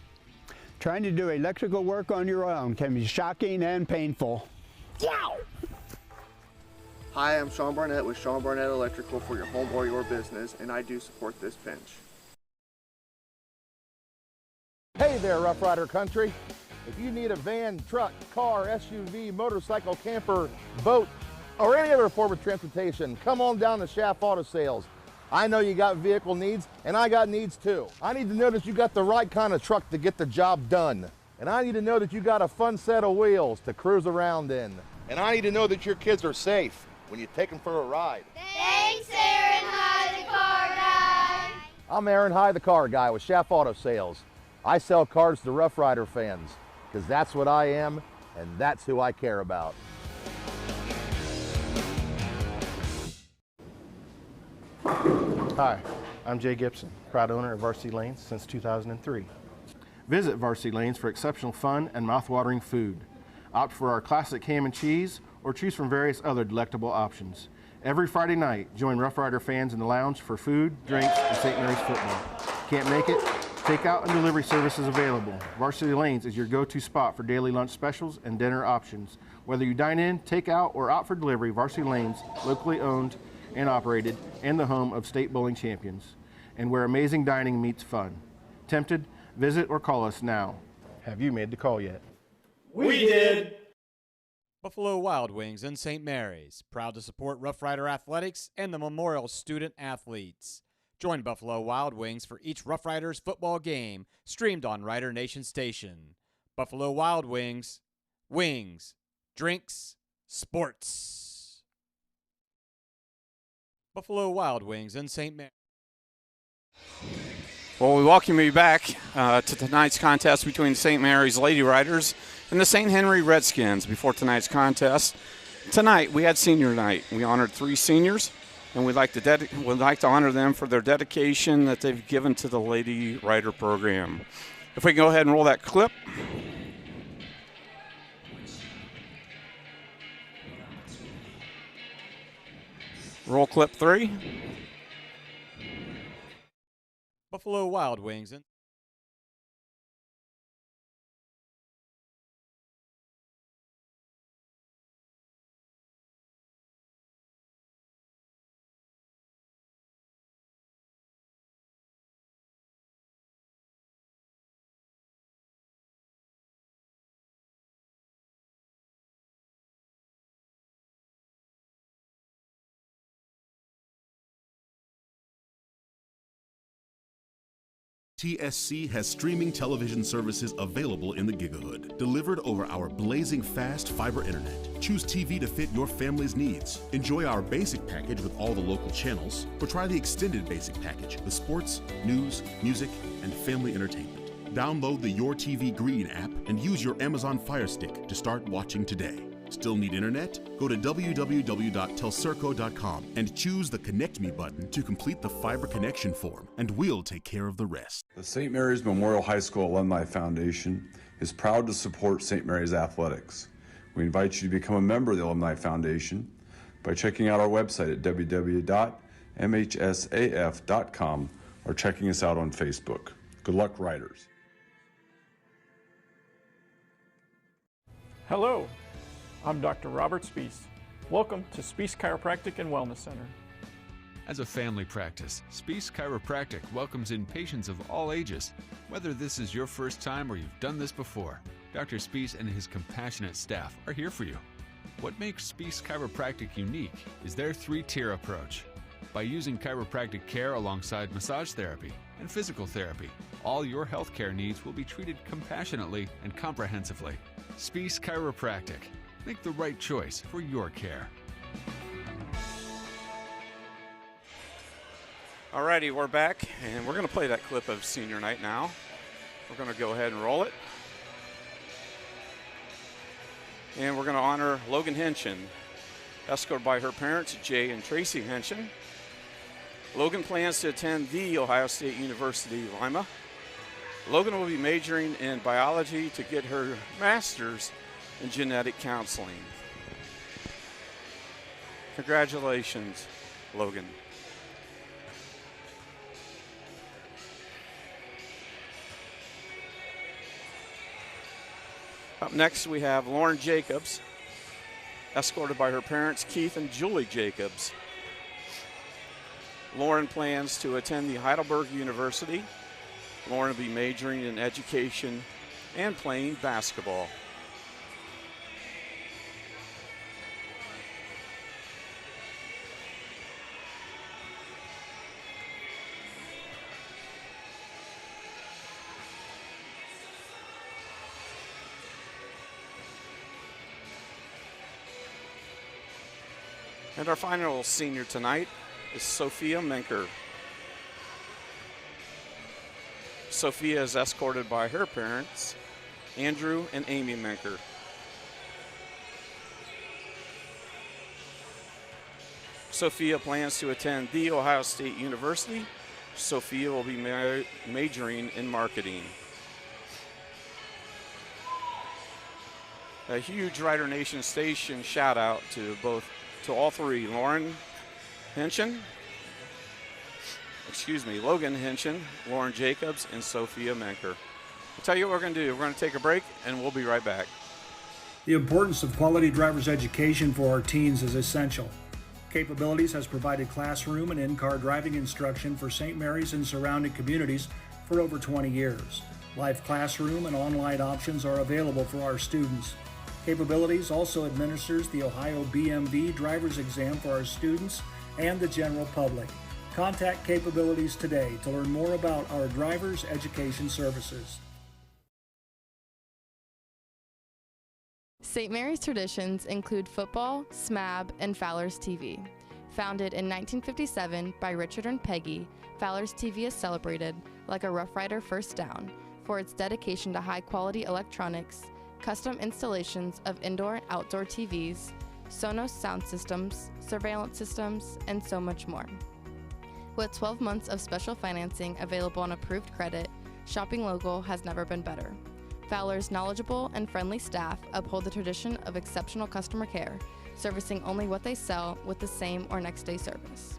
Trying to do electrical work on your own can be shocking and painful. Wow! Hi, I'm Sean Barnett with Sean Barnett Electrical for your home or your business, and I do support this pinch. Hey there, Rough Rider Country. If you need a van, truck, car, SUV, motorcycle, camper, boat, or any other form of transportation, come on down to Schaff Auto Sales. I know you got vehicle needs, and I got needs too. I need to know that you got the right kind of truck to get the job done. And I need to know that you got a fun set of wheels to cruise around in. And I need to know that your kids are safe. when you take them for a ride. Thanks, Aaron High, the car guy. I'm Aaron High, the car guy with Schaff Auto Sales. I sell cars to Rough Rider fans because that's what I am and that's who I care about. Hi, I'm Jay Gibson, proud owner of Varsity Lanes since 2003. Visit Varsity Lanes for exceptional fun and mouth-watering food. Opt for our classic ham and cheese or choose from various other delectable options. Every Friday night, join Rough Rider fans in the lounge for food, drinks, and St. Mary's football. Can't make it? Takeout and delivery services available. Varsity Lanes is your go-to spot for daily lunch specials and dinner options. Whether you dine in, take out, or opt for delivery, Varsity Lanes, locally owned and operated, and the home of state bowling champions, and where amazing dining meets fun. Tempted? Visit or call us now. Have you made the call yet? We did! Buffalo Wild Wings in St. Mary's, proud to support Rough Rider athletics and the Memorial student athletes. Join Buffalo Wild Wings for each Rough Riders football game, streamed on Rider Nation Station. Buffalo Wild Wings, wings, drinks, sports. Buffalo Wild Wings in St. Mary's. Well, we welcome you back to tonight's contest between the St. Mary's Lady Riders and the St.Henry Redskins. Before tonight's contest, tonight we had senior night. We honored 3 seniors, and we'd like to honor them for their dedication that they've given to the Lady Rider program. If we can go ahead and roll that clip. Roll clip 3. Buffalo Wild Wings in TSC has streaming television services available in the Gigahood, delivered over our blazing fast fiber internet. Choose TV to fit your family's needs. Enjoy our basic package with all the local channels, or try the extended basic package with sports, news, music, and family entertainment. Download the Your TV Green app and use your Amazon Fire Stick to start watching today. Still need internet? Go to www.telcirco.com and choose the Connect Me button to complete the fiber connection form, and we'll take care of the rest. The St. Mary's Memorial High School Alumni Foundation is proud to support St. Mary's athletics. We invite you to become a member of the Alumni Foundation by checking out our website at www.mhsaf.com or checking us out on Facebook. Good luck, Riders. Hello, I'm Dr. Robert Spees. Welcome to Spees Chiropractic and Wellness Center. As a family practice, Spees Chiropractic welcomes in patients of all ages. Whether this is your first time or you've done this before, Dr. Spees and his compassionate staff are here for you. What makes Spees Chiropractic unique is their 3-tier approach. By using chiropractic care alongside massage therapy and physical therapy, all your healthcare needs will be treated compassionately and comprehensively. Spees Chiropractic. Make the right choice for your care. Alrighty, we're back, and we're going to play that clip of senior night now. We're going to go ahead and roll it. And we're going to honor Logan Henshin, escorted by her parents, Jay and Tracy Henshin. Logan plans to attend The Ohio State University, Lima. Logan will be majoring in biology to get her master's in genetic counseling. Congratulations, Logan. Up next, we have Lauren Jacobs, escorted by her parents, Keith and Julie Jacobs. Lauren plans to attend the Heidelberg University. Lauren will be majoring in education and playing basketball. And our final senior tonight is Sophia Menker. Sophia is escorted by her parents, Andrew and Amy Menker. Sophia plans to attend The Ohio State University. Sophia will be majoring in marketing. A huge Rider Nation Station shout out to all three, Logan Henshin, Lauren Jacobs, and Sophia Menker. I'll tell you what we're going to do. We're going to take a break, and we'll be right back. The importance of quality driver's education for our teens is essential. Capabilities has provided classroom and in-car driving instruction for St. Mary's and surrounding communities for over 20 years. Live classroom and online options are available for our students. Capabilities also administers the Ohio BMV driver's exam for our students and the general public. Contact Capabilities today to learn more about our driver's education services. St. Mary's traditions include football, SMAB, and Fowler's TV. Founded in 1957 by Richard and Peggy, Fowler's TV is celebrated, like a Rough Rider first down, for its dedication to high-quality electronics, custom installations of indoor and outdoor TVs, Sonos sound systems, surveillance systems, and so much more. With 12 months of special financing available on approved credit, shopping local has never been better. Fowler's knowledgeable and friendly staff uphold the tradition of exceptional customer care, servicing only what they sell with the same or next day service.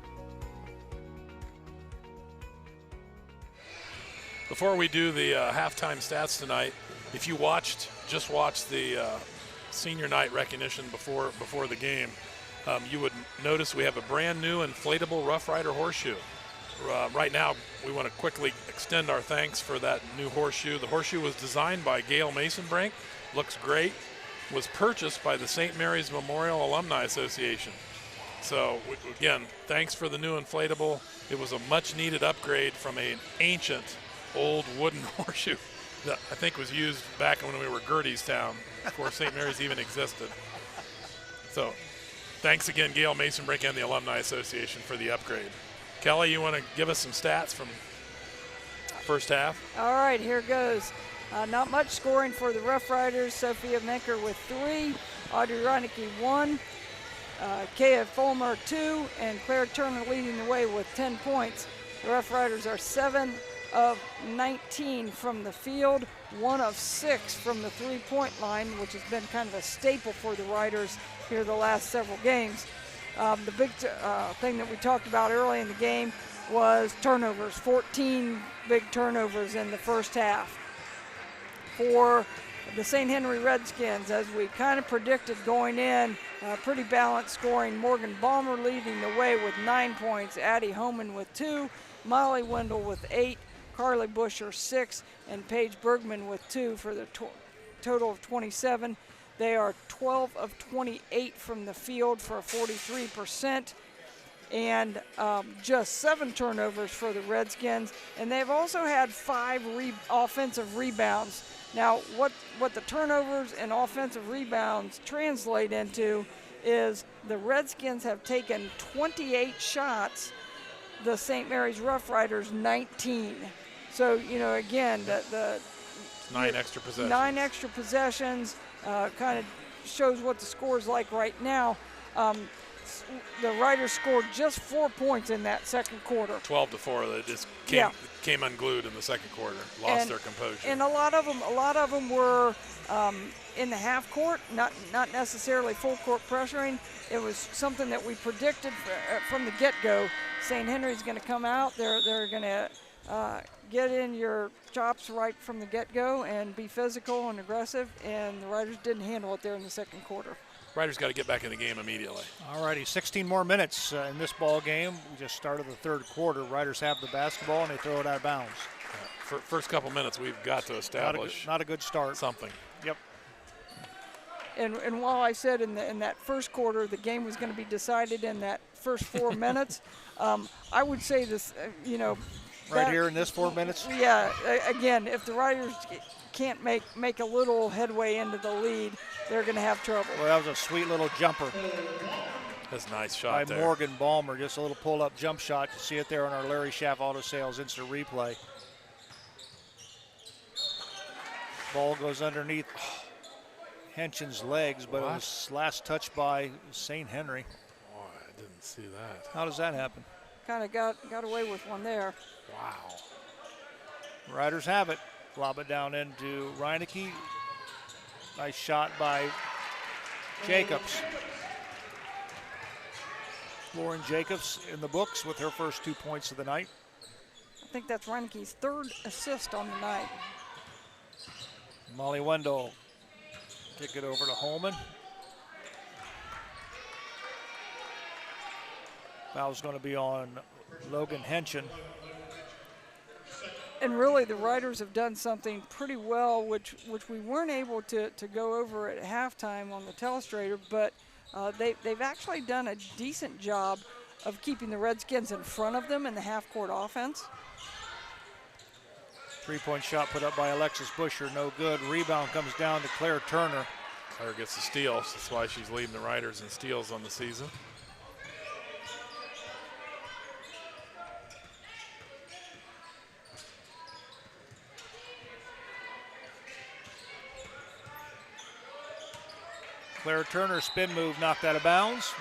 Before we do the halftime stats tonight, if you just watched the senior night recognition before the game, you would notice we have a brand new inflatable Rough Rider horseshoe. Right now, we want to quickly extend our thanks for that new horseshoe. The horseshoe was designed by Gail Mason-Brink, looks great, was purchased by the St. Mary's Memorial Alumni Association. So again, thanks for the new inflatable. It was a much needed upgrade from an ancient old wooden horseshoe that I think was used back when we were Gertiestown before St. Mary's even existed. So thanks again, Gail Mason-Brink and the Alumni Association for the upgrade. Kelly, you want to give us some stats from first half? All right, here goes. Not much scoring for the Rough Riders. Sophia Menker with 3, Audrey Reinecke 1, Kaya Fulmer 2, and Claire Turner leading the way with 10 points. The Rough Riders are 7 of 19 from the field, 1 of 6 from the three-point line, which has been kind of a staple for the Riders here the last several games. The big thing that we talked about early in the game was turnovers, 14 big turnovers in the first half. For the St.Henry Redskins, as we kind of predicted going in, pretty balanced scoring. Morgan Balmer leading the way with 9 points, Addie Homan with 2, Molly Wendell with 8, Carly Busher 6, and Paige Bergman with 2 for the total of 27. They are 12 of 28 from the field for 43%, and just 7 turnovers for the Redskins. And they've also had 5 offensive rebounds. Now, what the turnovers and offensive rebounds translate into is the Redskins have taken 28 shots, the St. Mary's Rough Riders 19. So, again, the 9 extra possessions. 9 extra possessions. Kind of shows what the score is like right now. The Riders scored just 4 points in that second quarter. 12-4. They just came unglued in the second quarter, lost their composure. And a lot of them were in the half court, not necessarily full court pressuring. It was something that we predicted from the get-go. St. Henry's going to come out. They're going to get in your chops right from the get-go and be physical and aggressive, and the Riders didn't handle it there in the second quarter. Riders got to get back in the game immediately. All righty, 16 more minutes in this ball game. We just started the third quarter. Riders have the basketball, and they throw it out of bounds. For first couple minutes, we've got to establish not a good start. Something. Yep. And while I said in that first quarter the game was going to be decided in that first 4 minutes, I would say this, Right here in this 4 minutes? Yeah, again, if the Riders can't make a little headway into the lead, they're going to have trouble. Well, that was a sweet little jumper. That's a nice shot by there. Morgan Balmer. Just a little pull-up jump shot. You see it there on our Larry Schaff Auto Sales instant replay. Ball goes underneath Henshin's legs, but it was last touched by St. Henry. Boy, I didn't see that. How does that happen? Kind of got away with one there. Wow. Riders have it. Lob it down into Reineke. Nice shot by Jacobs. Lauren Jacobs in the books with her first 2 points of the night. I think that's Reineke's third assist on the night. Molly Wendell kick it over to Holman. Foul's going to be on Logan Henshin. And really, the Riders have done something pretty well, which we weren't able to go over at halftime on the telestrator, but they've actually done a decent job of keeping the Redskins in front of them in the half-court offense. Three-point shot put up by Alexis Busher, no good. Rebound comes down to Claire Turner. Claire gets the steals. That's why she's leading the Riders in steals on the season. Claire Turner spin move knocked out of bounds.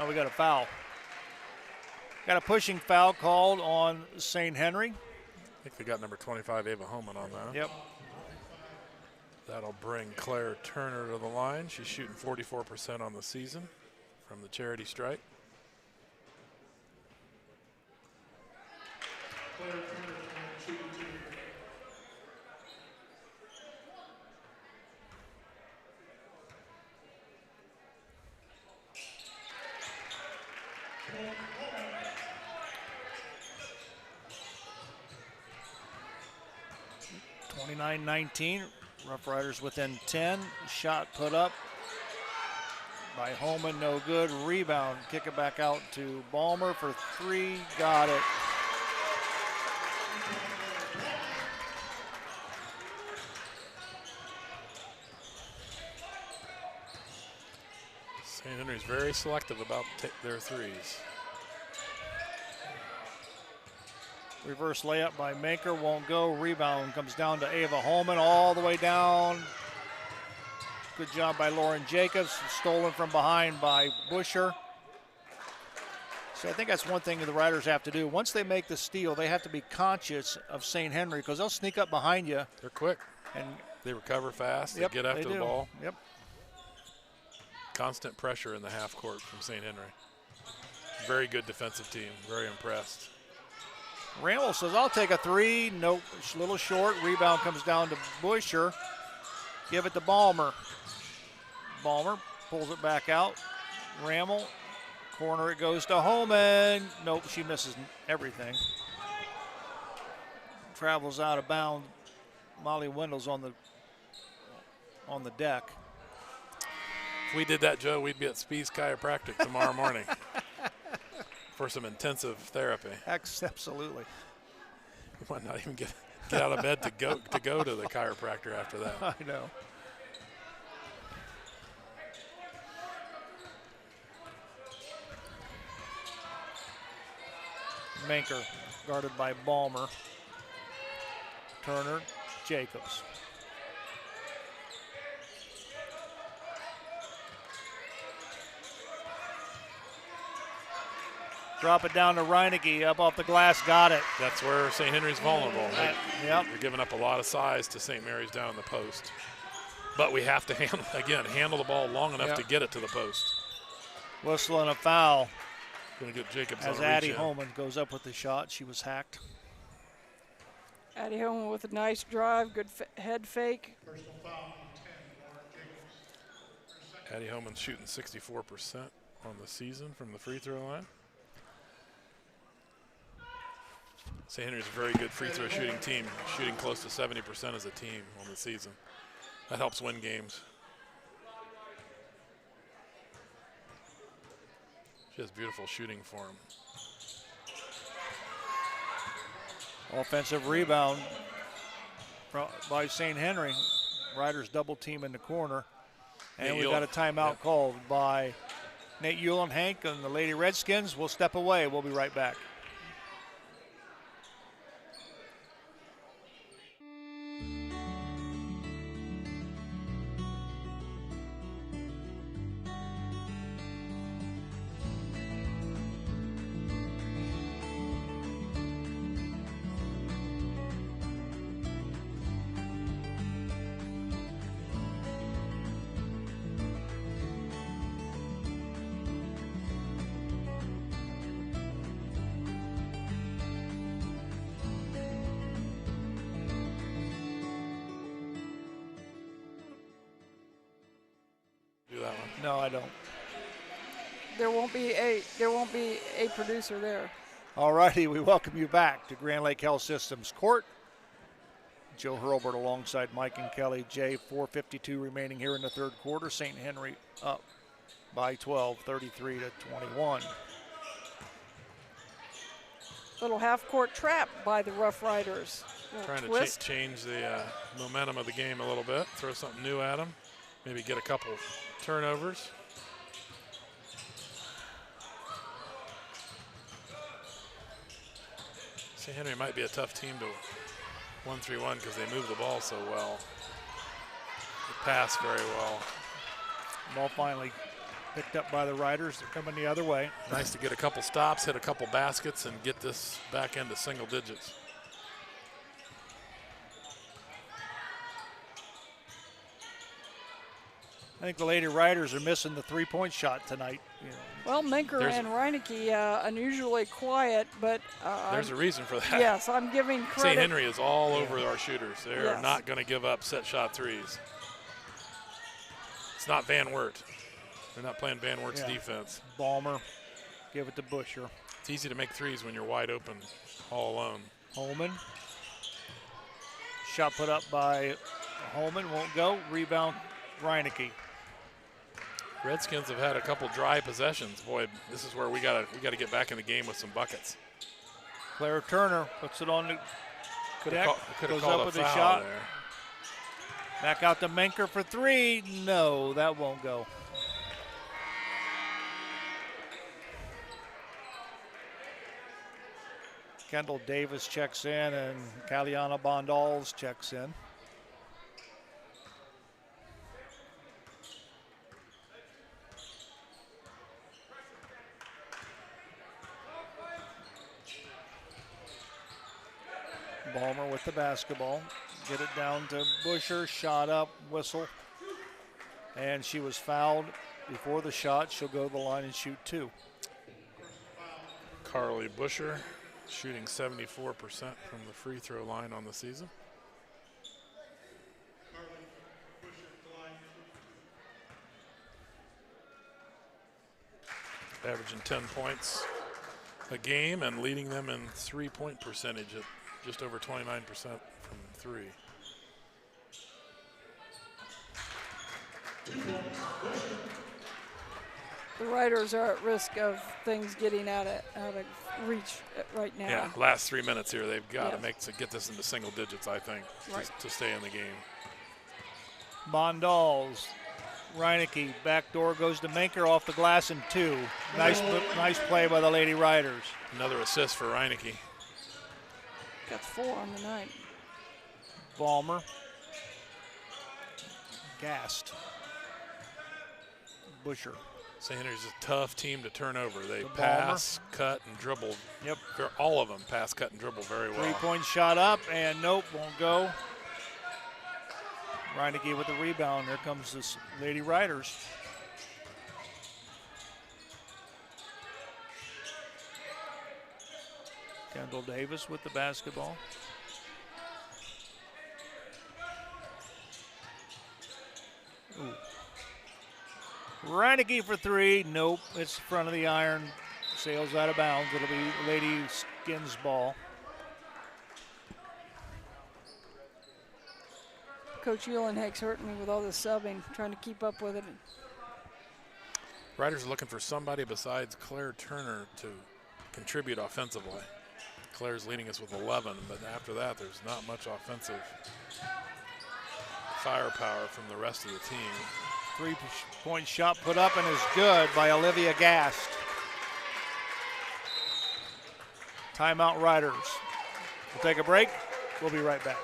Oh, we got a foul. Got a pushing foul called on St. Henry. I think they got number 25, Ava Homan, on that. Yep. That'll bring Claire Turner to the line. She's shooting 44% on the season from the charity stripe. (29-19). Rough Riders within 10. Shot put up by Holman, no good. Rebound, kick it back out to Balmer for three. Got it. St. Henry's very selective about their threes. Reverse layup by Maker, won't go. Rebound comes down to Ava Holman all the way down. Good job by Lauren Jacobs. Stolen from behind by Busher. So I think that's one thing the Riders have to do. Once they make the steal, they have to be conscious of St. Henry because they'll sneak up behind you. They're quick. And they recover fast. Yep, they get after the ball. Yep. Constant pressure in the half court from St. Henry. Very good defensive team. Very impressed. Ramel says, I'll take a three. Nope, it's a little short. Rebound comes down to Busher. Give it to Balmer. Balmer pulls it back out. Ramel, corner it goes to Holman. Nope, she misses everything. Travels out of bounds. Molly Wendell's on the deck. If we did that, Joe, we'd be at Spees Chiropractic tomorrow morning for some intensive therapy. Absolutely. We might not even get out of bed to go to the chiropractor after that. I know. Manker guarded by Balmer. Turner, Jacobs. Drop it down to Reineke, up off the glass, got it. That's where St. Henry's vulnerable. Yep. They're giving up a lot of size to St. Mary's down in the post. But we have to handle the ball long enough to get it to the post. Whistle and a foul. Going to get Jacobs as on a Addie reach in. Holman goes up with the shot. She was hacked. Addie Holman with a nice drive, good head fake. Addie Holman's shooting 64% on the season from the free throw line. St. Henry's a very good free throw shooting team, shooting close to 70% as a team on the season. That helps win games. She has beautiful shooting form. Offensive rebound by St. Henry. Riders double team in the corner. And we've got a timeout called by Nate Eulenhank and the Lady Redskins will step away. We'll be right back. No, I don't. There won't be a producer there. All righty, we welcome you back to Grand Lake Health Systems Court. Joe Hurlbert alongside Mike and Kelly. Jay, 4:52 remaining here in the third quarter. St. Henry up by 12, 33-21. Little half-court trap by the Rough Riders. Trying to change the momentum of the game a little bit. Throw something new at them. Maybe get a couple turnovers. St. Henry might be a tough team to 1-3-1 because they move the ball so well. They pass very well. Ball finally picked up by the Riders. They're coming the other way. Nice to get a couple stops, hit a couple baskets, and get this back into single digits. I think the Lady Riders are missing the three-point shot tonight. You know. Well, Minker and Reineke unusually quiet, but there's a reason for that. Yes, I'm giving credit. St. Henry is all over our shooters. They're not going to give up set shot threes. It's not Van Wert. They're not playing Van Wert's defense. Balmer, give it to Busher. It's easy to make threes when you're wide open, all alone. Holman. Shot put up by Holman, won't go. Rebound, Reineke. Redskins have had a couple dry possessions. Boy, this is where we gotta get back in the game with some buckets. Claire Turner puts it on the deck. Goes called up with a a foul shot. there. Back out to Menker for three. No, that won't go. Kendall Davis checks in and Kaliana Bondals checks in. Balmer with the basketball. Get it down to Busher. Shot up, whistle. And she was fouled before the shot. She'll go to the line and shoot two. Carly Busher shooting 74% from the free throw line on the season. Averaging 10 points a game and leading them in three-point percentage at just over 29% from three. The Riders are at risk of things getting out of reach right now. Yeah, last 3 minutes here, they've got to get this into single digits, I think, to stay in the game. Bondals, Reineke, back door goes to Menker off the glass and two. Nice play by the Lady Riders. Another assist for Reineke. Got 4 on the night. Balmer. Gassed. Busher. St. Henry's a tough team to turn over. They pass, cut, and dribble. Yep. All of them pass, cut, and dribble very well. Three-point shot up, and nope, won't go. Reineke with the rebound. Here comes this Lady Riders. Kendall Davis with the basketball. Ooh. Reineke for three. Nope, it's front of the iron. Sails out of bounds. It'll be Lady Skins ball. Coach Eulenhake's hurting me with all this subbing, trying to keep up with it. Riders are looking for somebody besides Claire Turner to contribute offensively. Claire's leading us with 11, but after that, there's not much offensive firepower from the rest of the team. Three-point shot put up and is good by Olivia Gast. Timeout Riders. We'll take a break. We'll be right back.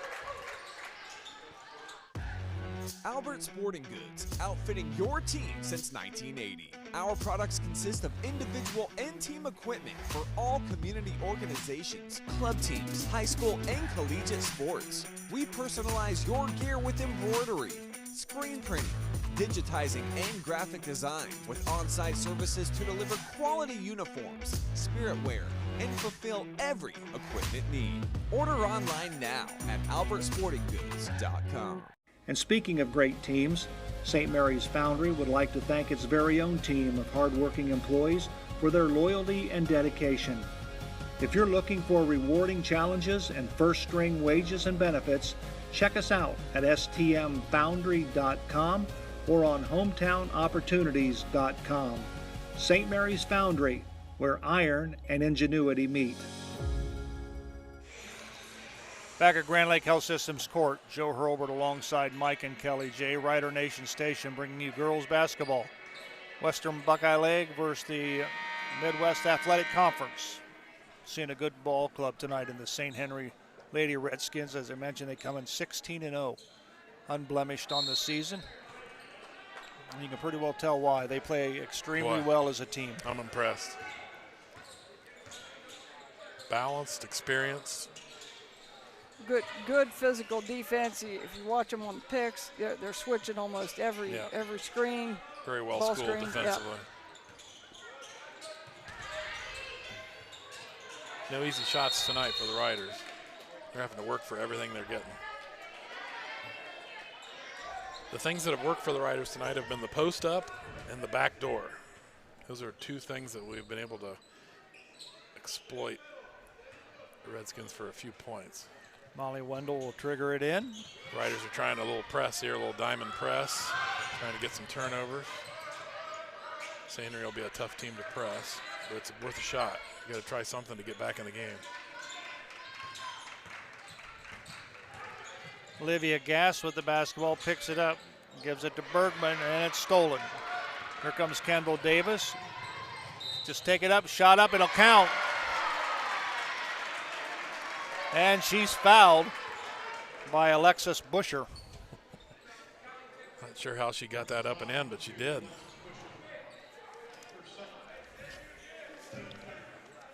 Albert Sporting Goods, outfitting your team since 1980. Our products consist of individual and team equipment for all community organizations, club teams, high school and collegiate sports. We personalize your gear with embroidery, screen printing, digitizing and graphic design with on-site services to deliver quality uniforms, spirit wear, and fulfill every equipment need. Order online now at albertsportinggoods.com. And speaking of great teams, St. Mary's Foundry would like to thank its very own team of hardworking employees for their loyalty and dedication. If you're looking for rewarding challenges and first-string wages and benefits, check us out at stmfoundry.com or on hometownopportunities.com. St. Mary's Foundry, where iron and ingenuity meet. Back at Grand Lake Health Systems Court, Joe Hurlbert alongside Mike and Kelly J. Rider Nation Station bringing you girls basketball. Western Buckeye League versus the Midwest Athletic Conference. Seeing a good ball club tonight in the St.Henry Lady Redskins. As I mentioned, they come in 16-0, unblemished on the season. And you can pretty well tell why. They play extremely well as a team. I'm impressed. Balanced, experienced. Good physical defense. If you watch them on picks, they're switching almost every screen. Very well ball schooled screen. defensively. No easy shots tonight for the Riders. They're having to work for everything they're getting. The things that have worked for the Riders tonight have been the post up and the back door. Those are two things that we've been able to exploit the Redskins for a few points. Molly Wendell will trigger it in. Riders are trying a little press here, a little diamond press, trying to get some turnovers. St. Henry will be a tough team to press, but it's worth a shot. You got to try something to get back in the game. Olivia Gass with the basketball, picks it up, gives it to Bergman, and it's stolen. Here comes Kendall Davis. Just take it up, shot up, it'll count. And she's fouled by Alexis Busher. Not sure how she got that up and in, but she did.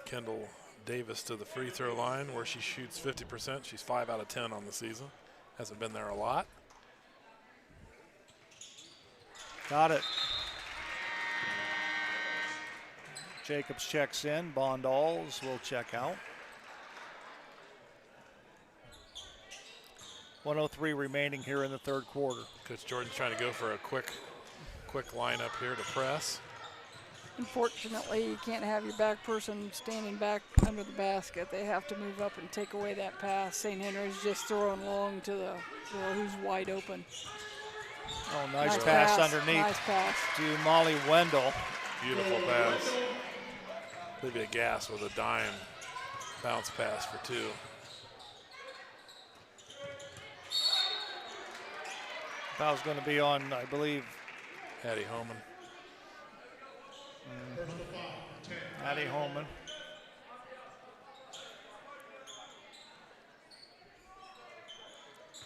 Kendall Davis to the free throw line where she shoots 50%. She's 5 out of 10 on the season. Hasn't been there a lot. Got it. Jacobs checks in. Bondalls will check out. 1:03 remaining here in the third quarter. Coach Jordan's trying to go for a quick lineup here to press. Unfortunately, you can't have your back person standing back under the basket. They have to move up and take away that pass. St. Henry's just throwing long to the who's wide open. Oh, nice pass underneath. Nice pass to Molly Wendell. Beautiful pass. Olivia Gass with a dime bounce pass for two. Foul's going to be on, I believe, Hattie Homan. Hattie Holman.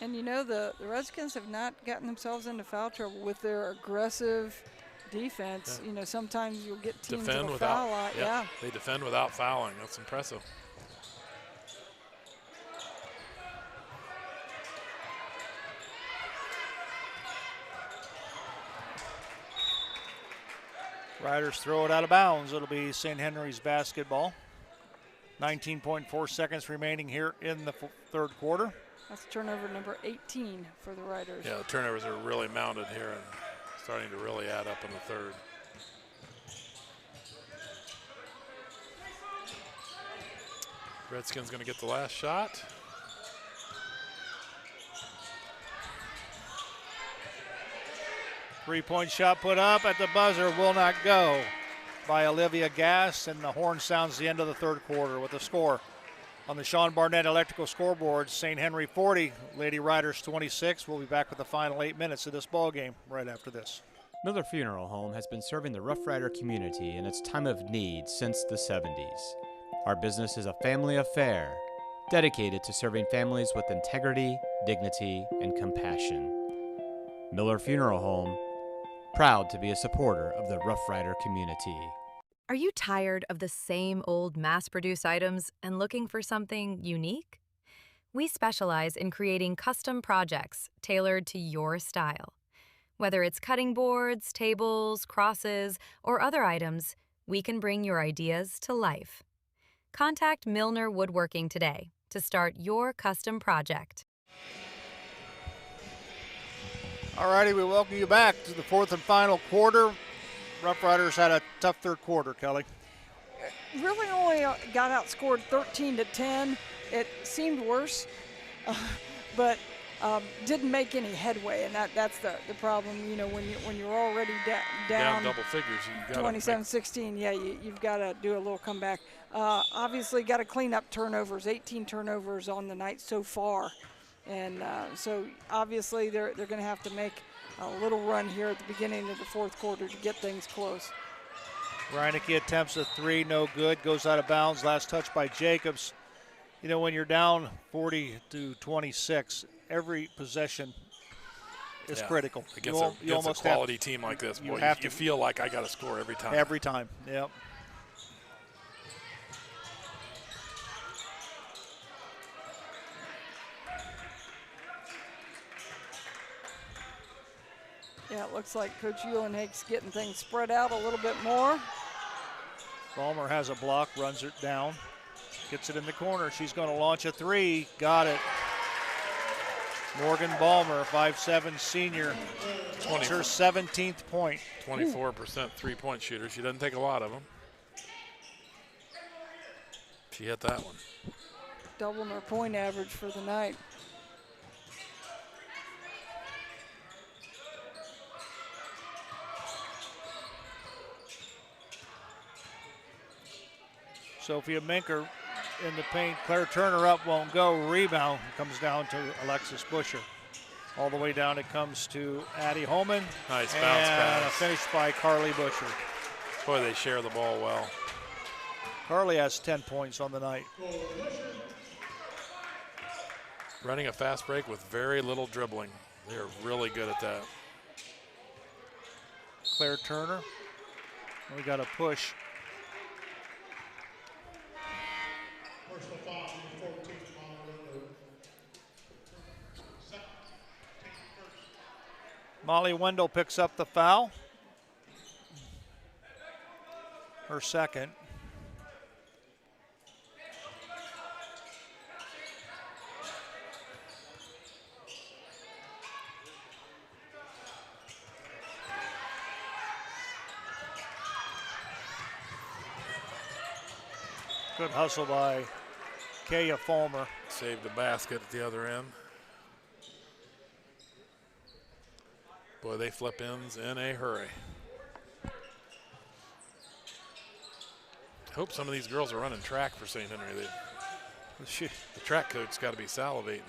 And you know, the Redskins have not gotten themselves into foul trouble with their aggressive defense. Yeah. You know, sometimes you'll get teams Defend that'll without, foul a lot. yeah, they defend without fouling. That's impressive. Riders throw it out of bounds. It'll be St. Henry's basketball. 19.4 seconds remaining here in the third quarter. That's turnover number 18 for the Riders. Yeah, the turnovers are really mounted here and starting to really add up in the third. Redskins going to get the last shot. Three-point shot put up at the buzzer, will not go by Olivia Gass, and the horn sounds the end of the third quarter with the score. On the Sean Barnett Electrical scoreboard, St. Henry 40, Lady Riders 26. We'll be back with the final 8 minutes of this ball game right after this. Miller Funeral Home has been serving the Rough Rider community in its time of need since the 70s. Our business is a family affair, dedicated to serving families with integrity, dignity, and compassion. Miller Funeral Home, proud to be a supporter of the Rough Rider community. Are you tired of the same old mass-produced items and looking for something unique? We specialize in creating custom projects tailored to your style. Whether it's cutting boards, tables, crosses, or other items, we can bring your ideas to life. Contact Milner Woodworking today to start your custom project. All righty, we welcome you back to the fourth and final quarter. Rough Riders had a tough third quarter, Kelly. Really only got outscored 13-10. It seemed worse, but didn't make any headway, and that's the problem. You know, when you're already down double figures, you got 27-16. Yeah, you've got to do a little comeback. Obviously, got to clean up turnovers. 18 turnovers on the night so far, and so obviously they're going to have to make a little run here at the beginning of the fourth quarter to get things close. Reineke attempts a three, no good, goes out of bounds. Last touch by Jacobs. You know, when you're down 40-26, every possession is critical. Against a quality team like this, boy, you feel like I got to score every time. Every time, yep. Yeah, it looks like Coach Uhlenhake's getting things spread out a little bit more. Ballmer has a block, runs it down, gets it in the corner. She's going to launch a three. Got it. Morgan Ballmer, 5'7" senior. It's her 17th point. 24% three-point shooter. She doesn't take a lot of them. She hit that one. Doubling her point average for the night. Sophia Minker in the paint. Claire Turner up, won't go. Rebound comes down to Alexis Busher. All the way down it comes to Addie Holman. Nice bounce pass. And a finish by Carly Busher. Boy, they share the ball well. Carly has 10 points on the night. Running a fast break with very little dribbling. They're really good at that. Claire Turner. We got a push. Molly Wendell picks up the foul. Her second. Good hustle by Kaya Fulmer. Saved the basket at the other end. Boy, they flip ends in a hurry. Hope some of these girls are running track for St. Henry. The track coach's got to be salivating.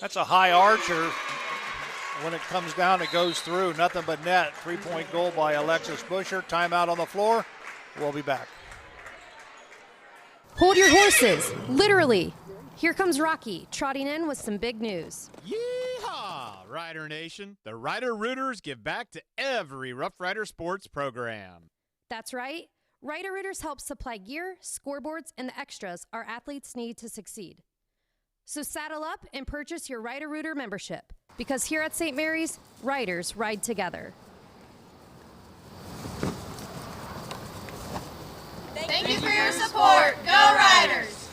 That's a high archer. When it comes down, it goes through. Nothing but net. 3-point goal by Alexis Busher. Timeout on the floor. We'll be back. Hold your horses, literally. Here comes Rocky, trotting in with some big news. Yeehaw, Rider Nation. The Rider Rooters give back to every Rough Rider sports program. That's right. Rider Rooters help supply gear, scoreboards, and the extras our athletes need to succeed. So saddle up and purchase your Rider Rooter membership, because here at St. Mary's, Riders ride together. Thank you for your support. Go Riders!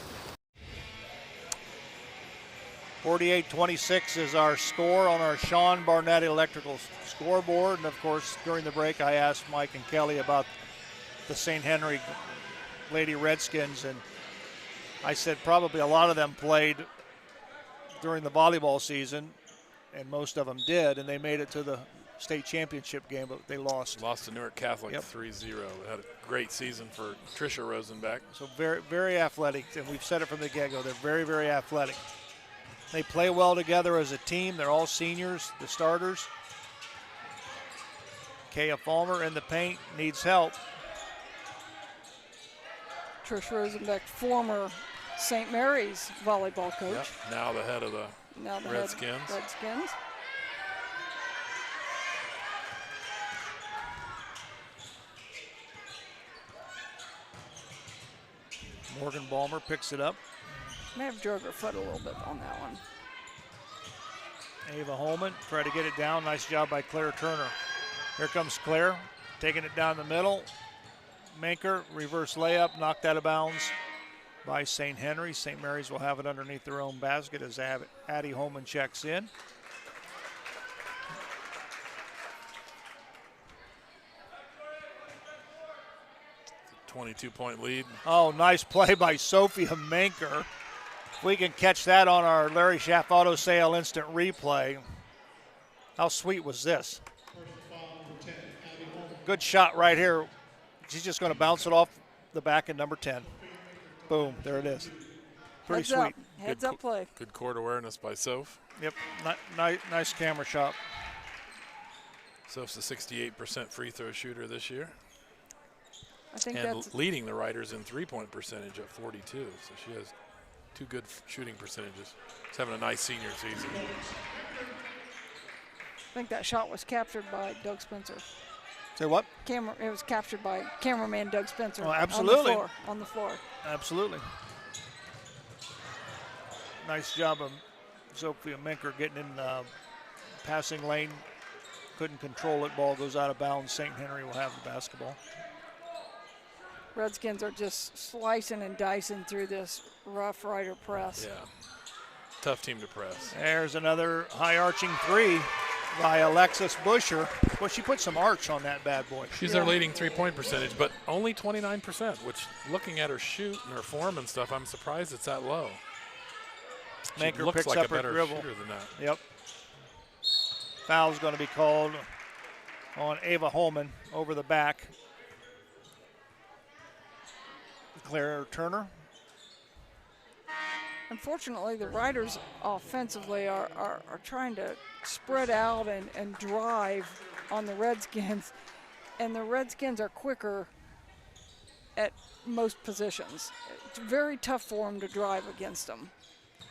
48-26 is our score on our Sean Barnett Electrical scoreboard. And, of course, during the break, I asked Mike and Kelly about the St. Henry Lady Redskins. And I said probably a lot of them played during the volleyball season, and most of them did, and they made it to the state championship game, but they lost. Lost to Newark Catholic 3-0. Had a great season for Tricia Rosenbach. So very, very athletic, and we've said it from the get-go. They're very, very athletic. They play well together as a team. They're all seniors, the starters. Kaya Fulmer in the paint, needs help. Trish Rosenbeck, former St. Mary's volleyball coach. Yep. Now the head of the Redskins. Redskins. Morgan Balmer picks it up. May have drug her foot a little bit on that one. Ava Holman tried to get it down. Nice job by Claire Turner. Here comes Claire, taking it down the middle. Manker, reverse layup, knocked out of bounds by St. Henry. St. Mary's will have it underneath their own basket as Addie Holman checks in. It's a 22-point lead. Oh, nice play by Sophia Manker. If we can catch that on our Larry Schaff Auto Sale instant replay. How sweet was this? Good shot right here. She's just going to bounce it off the back of number 10. Boom, there it is. Pretty sweet. Heads up play. Good court awareness by Soph. Yep, nice camera shot. Soph's a 68% free throw shooter this year. I think and that's leading the Riders in three-point percentage at 42. So she has two good shooting percentages. She's having a nice senior season. I think that shot was captured by Doug Spencer. Say what? It was captured by cameraman Doug Spencer. Oh, absolutely. On the floor. Absolutely. Nice job of Sophia Menker getting in passing lane. Couldn't control it. Ball goes out of bounds. St. Henry will have the basketball. Redskins are just slicing and dicing through this Rough Rider press. Yeah. Tough team to press. There's another high arching three by Alexis Busher. Well, she put some arch on that bad boy. She's their leading three-point percentage, but only 29%, which looking at her shoot and her form and stuff, I'm surprised it's that low. Manker looks picks like up a better her dribble. shooter than that. Yep. Foul's going to be called on Ava Holman over the back. Claire Turner. Unfortunately, the Riders offensively are trying to spread out and drive on the Redskins, and the Redskins are quicker at most positions. It's very tough for them to drive against them.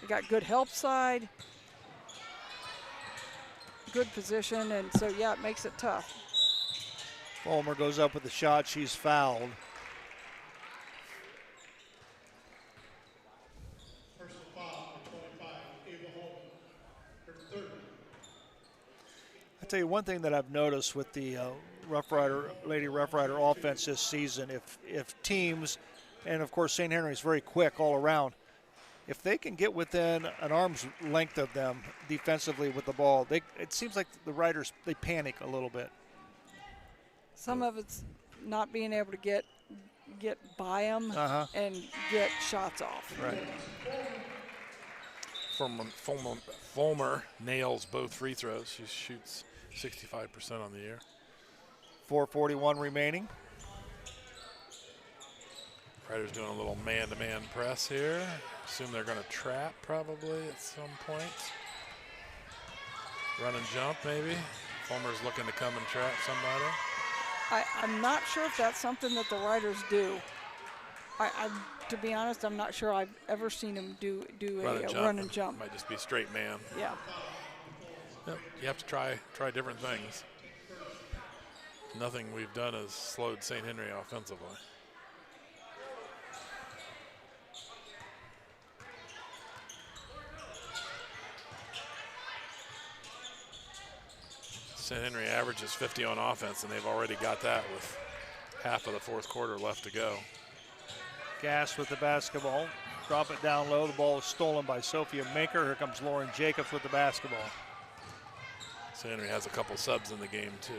They got good help side, good position, and so, yeah, it makes it tough. Fulmer goes up with the shot. She's fouled. I'll tell you one thing that I've noticed with the Lady Rough Rider offense this season, if teams, and of course St. Henry is very quick all around, if they can get within an arm's length of them defensively with the ball, it seems like the Riders, they panic a little bit. Some of it's not being able to get by them and get shots off. Right. Fulmer nails both free throws. She shoots 65% on the year. 4:41 remaining. Riders doing a little man-to-man press here. Assume they're going to trap probably at some point. Run and jump maybe. Fulmer's looking to come and trap somebody. I'm not sure if that's something that the Riders do. To be honest, I'm not sure I've ever seen them do a run and jump. Might just be straight man. Yeah. Yep. You have to try different things. Nothing we've done has slowed St. Henry offensively. St. Henry averages 50 on offense, and they've already got that with half of the fourth quarter left to go. Gass with the basketball. Drop it down low. The ball is stolen by Sophia Maker. Here comes Lauren Jacobs with the basketball. St. Henry has a couple subs in the game, too.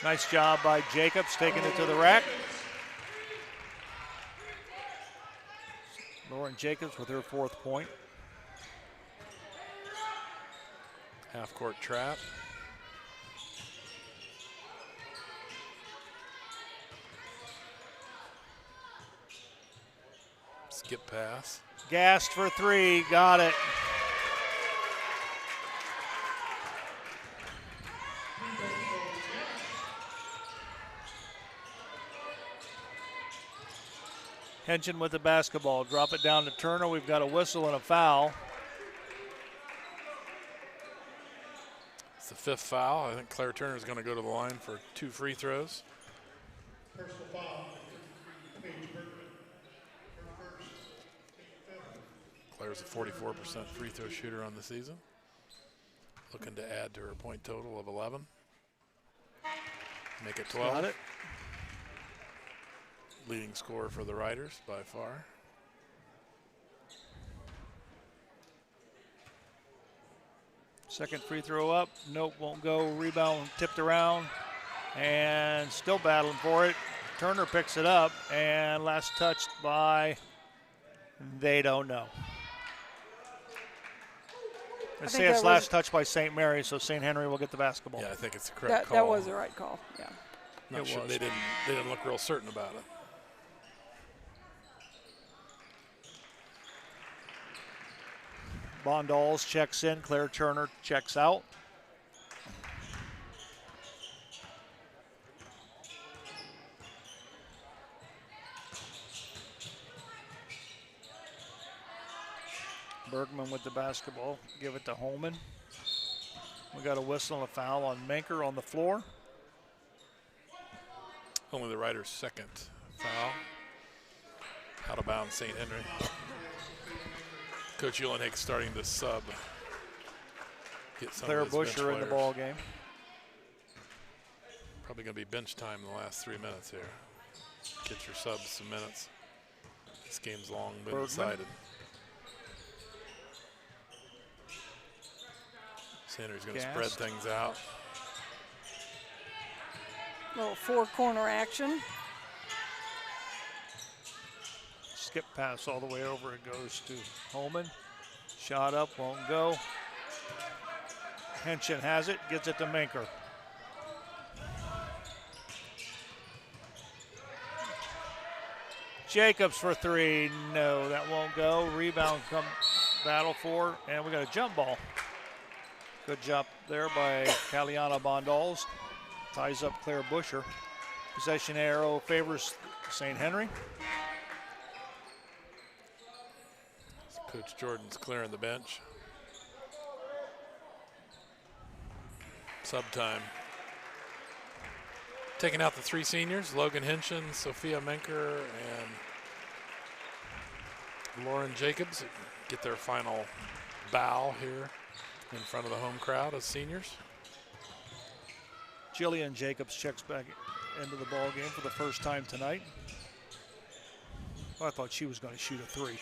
Nice job by Jacobs taking it to the rack. Lauren Jacobs with her fourth point. Half-court trap. Skip pass. Gassed for three. Got it. Henson with the basketball. Drop it down to Turner. We've got a whistle and a foul. It's the 5th foul. I think Claire Turner is going to go to the line for 2 free throws. Personal foul. Claire's a 44% free throw shooter on the season. Looking to add to her point total of 11. Make it 12. Got it. Leading scorer for the Riders by far. Second free throw up. Nope, won't go. Rebound tipped around. And still battling for it. Turner picks it up. And last touched by, they don't know. They say it's last touch by St. Mary, so St. Henry will get the basketball. Yeah, I think it's the correct call. That was the right call, yeah. Not sure. They didn't look real certain about it. Bondals checks in. Claire Turner checks out. Bergman with the basketball. Give it to Holman. We got a whistle and a foul on Manker on the floor. Only the Riders' second foul. Out of bounds, St. Henry. Coach Uhlenhake starting to sub. Get some Claire of his Busher in the ball game. Probably going to be bench time in the last 3 minutes here. Get your subs some minutes. This game's long been decided. Sanders going to spread things out. Little 4-corner action. Skip pass all the way over. It goes to Holman. Shot up, won't go. Henson has it, gets it to Manker. Jacobs for 3. No, that won't go. Rebound come battle for, and we got a jump ball. Good job there by Caliana Bondals. Ties up Claire Busher. Possession arrow favors St. Henry. Coach Jordan's clearing the bench. Sub time. Taking out the 3 seniors, Logan Henson, Sophia Menker, and Lauren Jacobs get their final bow here in front of the home crowd as seniors. Jillian Jacobs checks back into the ball game for the first time tonight. I thought she was going to shoot a 3.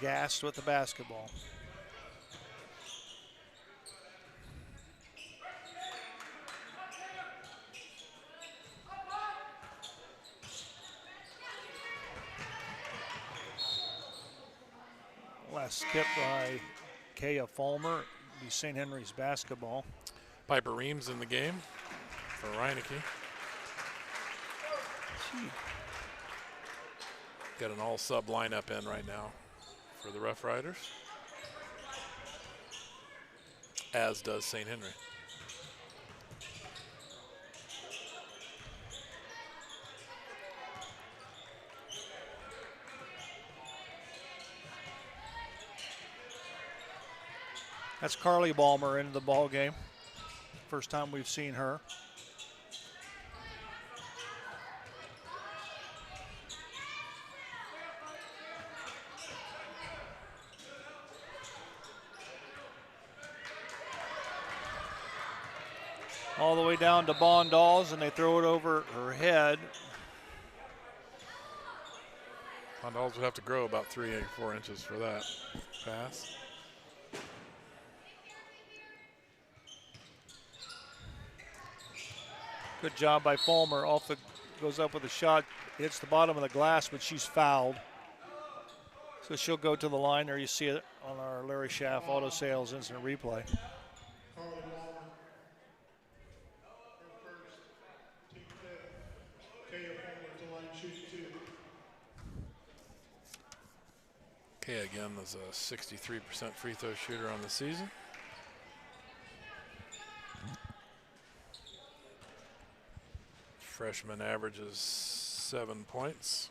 Gassed with the basketball. Last skip by Kaya Fulmer. Be St. Henry's basketball. Piper Reams in the game for Reineke. Got an all-sub lineup in right now for the Rough Riders, as does St. Henry. That's Carly Balmer into the ball game. First time we've seen her. All the way down to Bondals, and they throw it over her head. Bondals would have to grow about 3 or 4 inches for that pass. Good job by Fulmer. Goes up with a shot, hits the bottom of the glass, but she's fouled. So she'll go to the line. There you see it on our Larry Schaff Auto Sales instant replay. Kay again is a 63% free throw shooter on the season. Freshman averages 7 points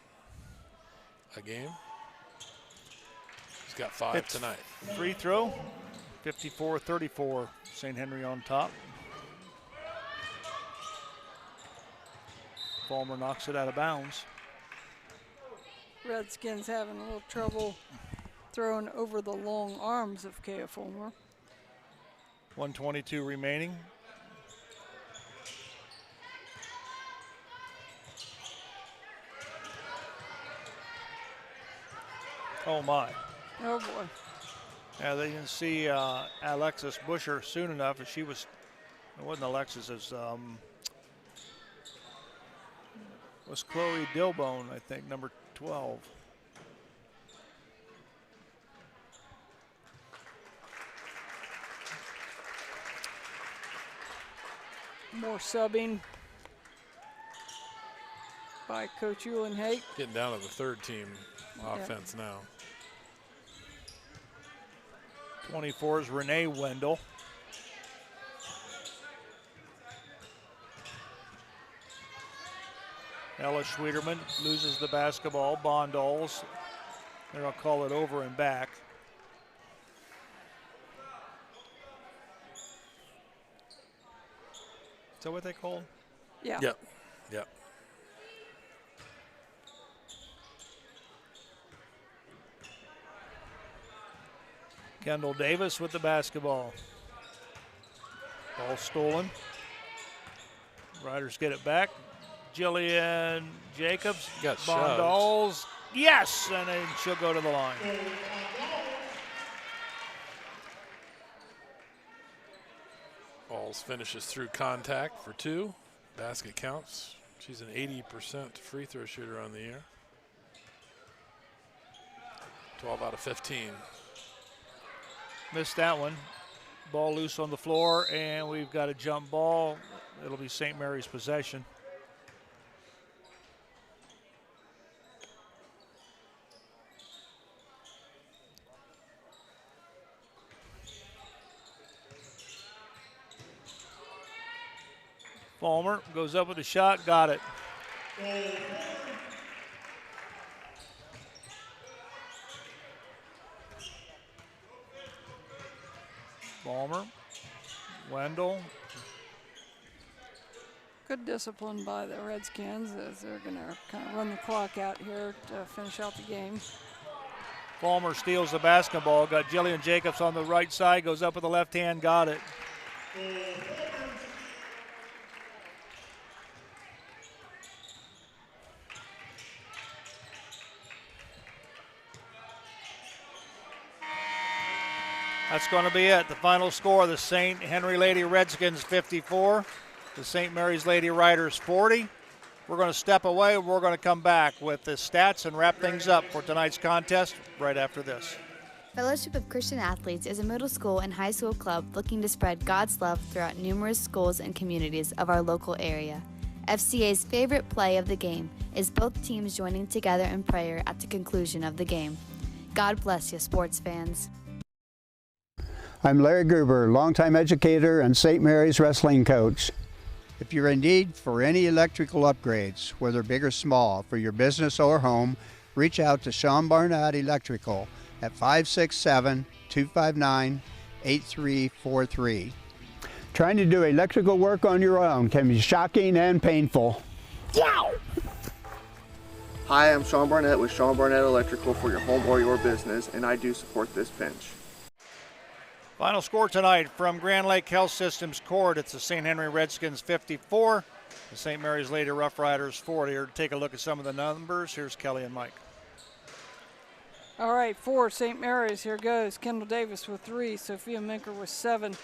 a game. He's got 5 tonight. Free throw, 54-34. St. Henry on top. Fulmer knocks it out of bounds. Redskins having a little trouble throwing over the long arms of Kea Fulmer. 1:22 remaining. Oh my. Oh boy. Yeah, they didn't see Alexis Busher soon enough. She was, it wasn't Alexis, it was Chloe Dilbone, I think, number 12. More subbing by Coach Uhlenhake. Getting down to the third team offense now. 24 is Renee Wendell. Ella Schwederman loses the basketball. Bondals, they're going to call it over and back. Is that what they call? Yeah. Yep. Yep. Kendall Davis with the basketball. Ball stolen. Riders get it back. Jillian Jacobs. Got Bondals. Yes, and then she'll go to the line. Balls finishes through contact for 2. Basket counts. She's an 80% free throw shooter on the year. 12 out of 15. Missed that one. Ball loose on the floor, and we've got a jump ball. It'll be St. Mary's possession. Fulmer goes up with a shot, got it. Fulmer, Wendell. Good discipline by the Redskins as they're going to kind of run the clock out here to finish out the game. Fulmer steals the basketball, got Jillian Jacobs on the right side, goes up with the left hand, got it. That's going to be it. The final score, the St. Henry Lady Redskins 54, the St. Mary's Lady Riders 40. We're going to step away. We're going to come back with the stats and wrap things up for tonight's contest right after this. Fellowship of Christian Athletes is a middle school and high school club looking to spread God's love throughout numerous schools and communities of our local area. FCA's favorite play of the game is both teams joining together in prayer at the conclusion of the game. God bless you, sports fans. I'm Larry Gruber, longtime educator and St. Mary's wrestling coach. If you're in need for any electrical upgrades, whether big or small, for your business or home, reach out to Sean Barnett Electrical at 567-259-8343. Trying to do electrical work on your own can be shocking and painful. Yow! Hi, I'm Sean Barnett with Sean Barnett Electrical for your home or your business, and I do support this pinch. Final score tonight from Grand Lake Health Systems Court. It's the St. Henry Redskins 54, the St. Mary's Lady Rough Riders 40. Here to take a look at some of the numbers, here's Kelly and Mike. All right, for St. Mary's, here goes. Kendall Davis with 3, Sophia Minker with 7,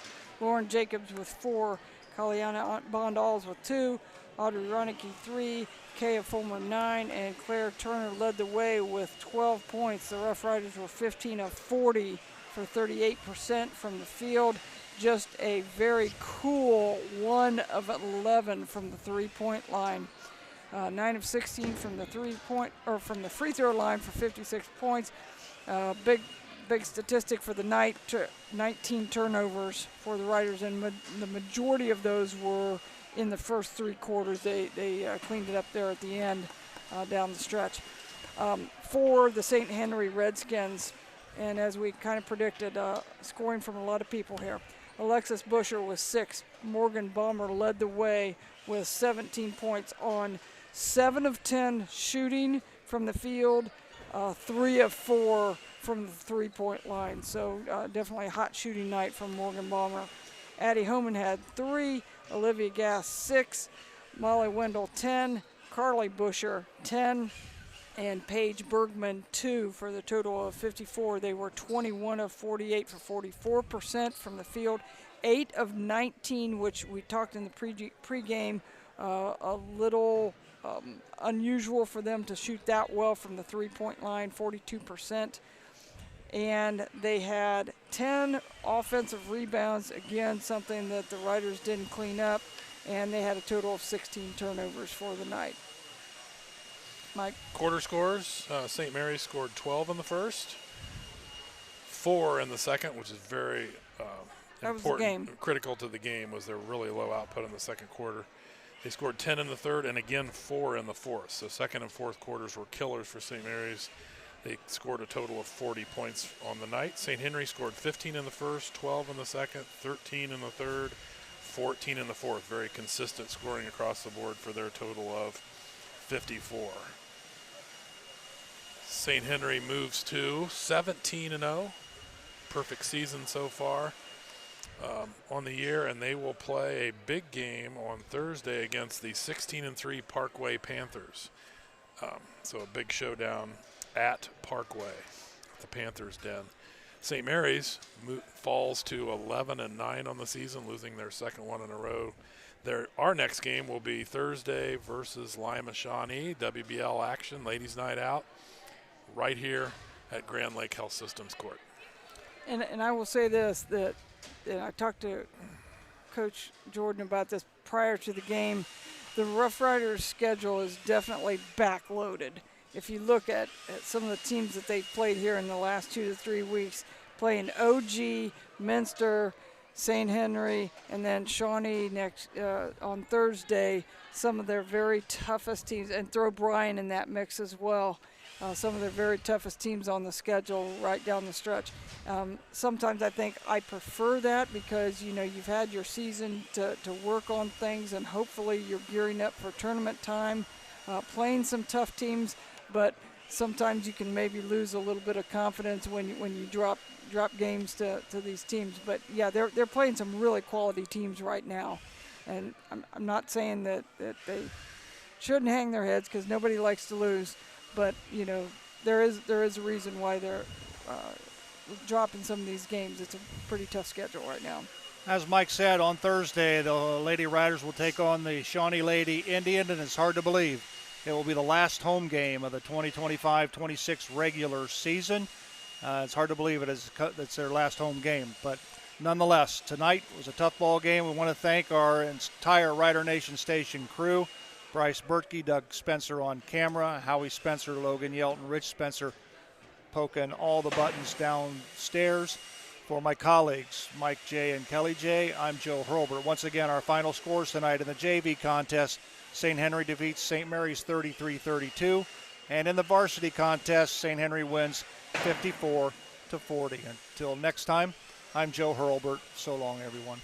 Lauren Jacobs with 4, Kaliana Bondals with 2, Audrey Ronicky 3, Kea Fulmer 9, and Claire Turner led the way with 12 points. The Rough Riders were 15 of 40 for 38% from the field. Just a very cool 1 of 11 from the three-point line. 9 of 16 from the from the free throw line for 56 points. Big statistic for the night. 19 turnovers for the Riders, and the majority of those were in the first 3 quarters. They cleaned it up there at the end. down the stretch. For the St. Henry Redskins, and as we kind of predicted, scoring from a lot of people here. Alexis Busher with 6. Morgan Balmer led the way with 17 points on 7 of 10 shooting from the field, 3 of 4 from the three-point line. So definitely a hot shooting night from Morgan Balmer. Addie Homan had 3, Olivia Gass 6, Molly Wendell 10, Carly Busher 10, and Paige Bergman 2 for the total of 54. They were 21 of 48 for 44% from the field, 8 of 19, which we talked in the pregame, a little unusual for them to shoot that well from the three-point line, 42%. And they had 10 offensive rebounds, again, something that the Riders didn't clean up, and they had a total of 16 turnovers for the night. Mike? Quarter scores, St. Mary's scored 12 in the first, 4 in the second, which is very important, critical to the game, was their really low output in the second quarter. They scored 10 in the third and again 4 in the fourth. So second and fourth quarters were killers for St. Mary's. They scored a total of 40 points on the night. St. Henry scored 15 in the first, 12 in the second, 13 in the third, 14 in the fourth. Very consistent scoring across the board for their total of 54. St. Henry moves to 17-0, perfect season so far on the year, and they will play a big game on Thursday against the 16-3 Parkway Panthers. So a big showdown at Parkway, at the Panthers' den. St. Mary's falls to 11-9 on the season, losing their second one in a row. Our next game will be Thursday versus Lima Shawnee, WBL action, ladies' night out, right here at Grand Lake Health Systems Court. And I will say this, that I talked to Coach Jordan about this prior to the game. The Rough Riders' schedule is definitely backloaded. If you look at some of the teams that they've played here in the last 2 to 3 weeks, playing OG, Minster, St. Henry, and then Shawnee next on Thursday, some of their very toughest teams, and throw Bryan in that mix as well. Some of their very toughest teams on the schedule right down the stretch. Sometimes I think I prefer that because, you know, you've had your season to work on things, and hopefully you're gearing up for tournament time, playing some tough teams, but sometimes you can maybe lose a little bit of confidence when you drop games to these teams. But yeah, they're playing some really quality teams right now, and I'm not saying that they shouldn't hang their heads because nobody likes to lose. But, you know, there is a reason why they're dropping some of these games. It's a pretty tough schedule right now. As Mike said, on Thursday, the Lady Riders will take on the Shawnee Lady Indian, and it's hard to believe it will be the last home game of the 2025-26 regular season. It's hard to believe it's their last home game. But nonetheless, tonight was a tough ball game. We want to thank our entire Rider Nation Station crew. Bryce Bertkey, Doug Spencer on camera, Howie Spencer, Logan Yelton, Rich Spencer poking all the buttons downstairs. For my colleagues, Mike J. and Kelly J., I'm Joe Hurlbert. Once again, our final scores tonight in the JV contest, St. Henry defeats St. Mary's 33-32. And in the varsity contest, St. Henry wins 54-40. Until next time, I'm Joe Hurlbert. So long, everyone.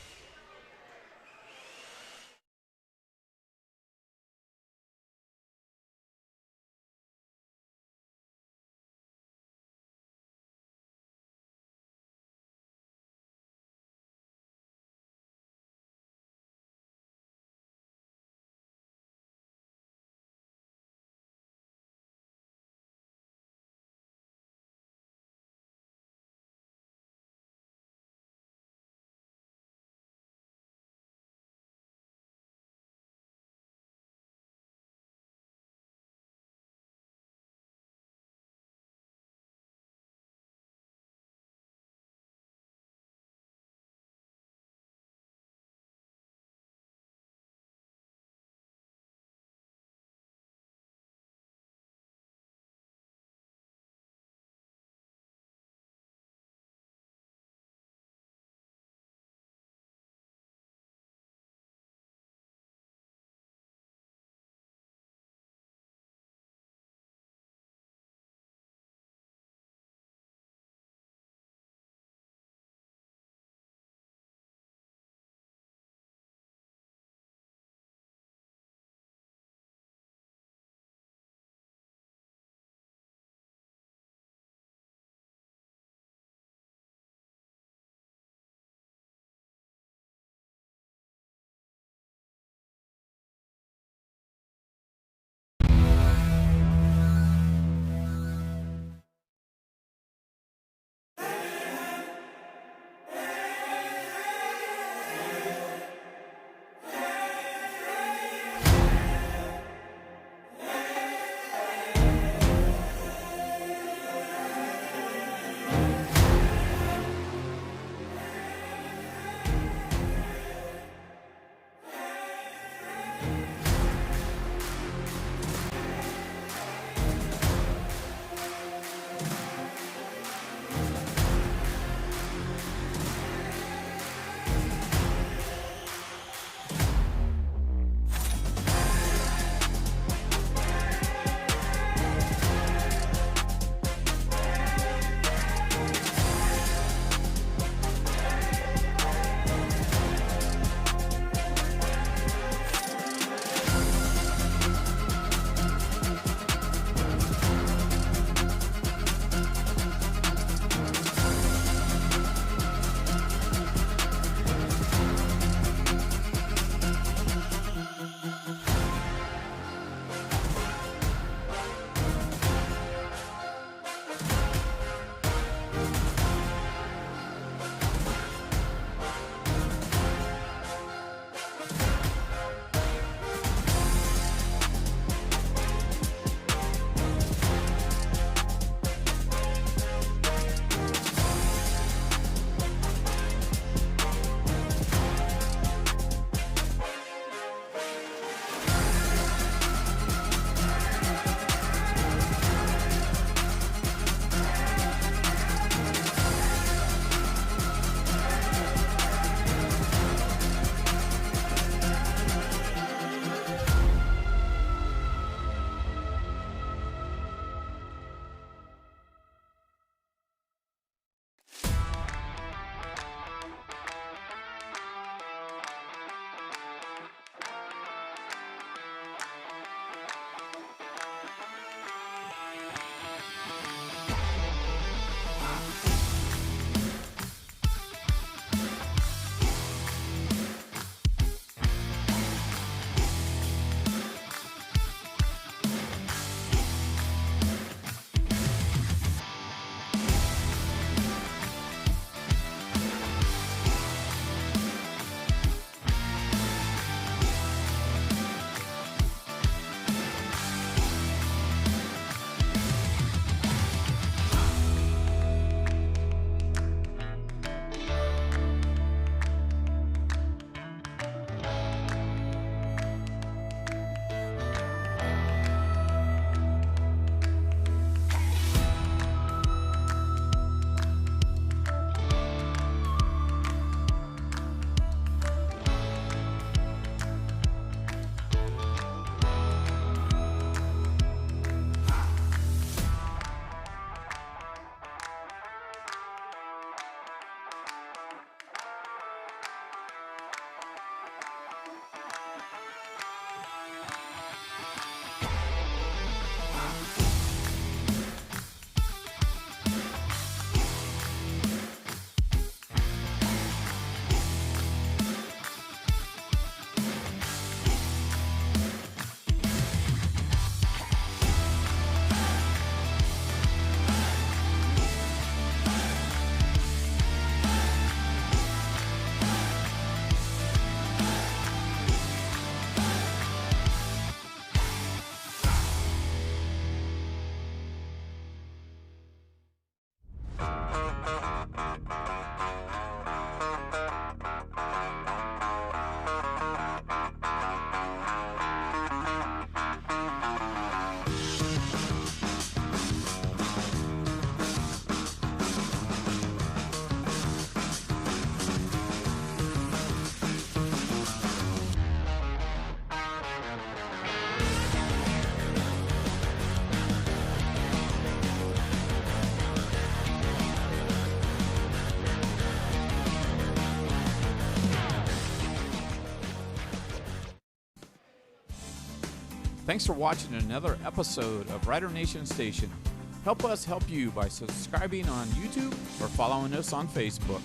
Thanks for watching another episode of Rider Nation Station. Help us help you by subscribing on YouTube or following us on Facebook.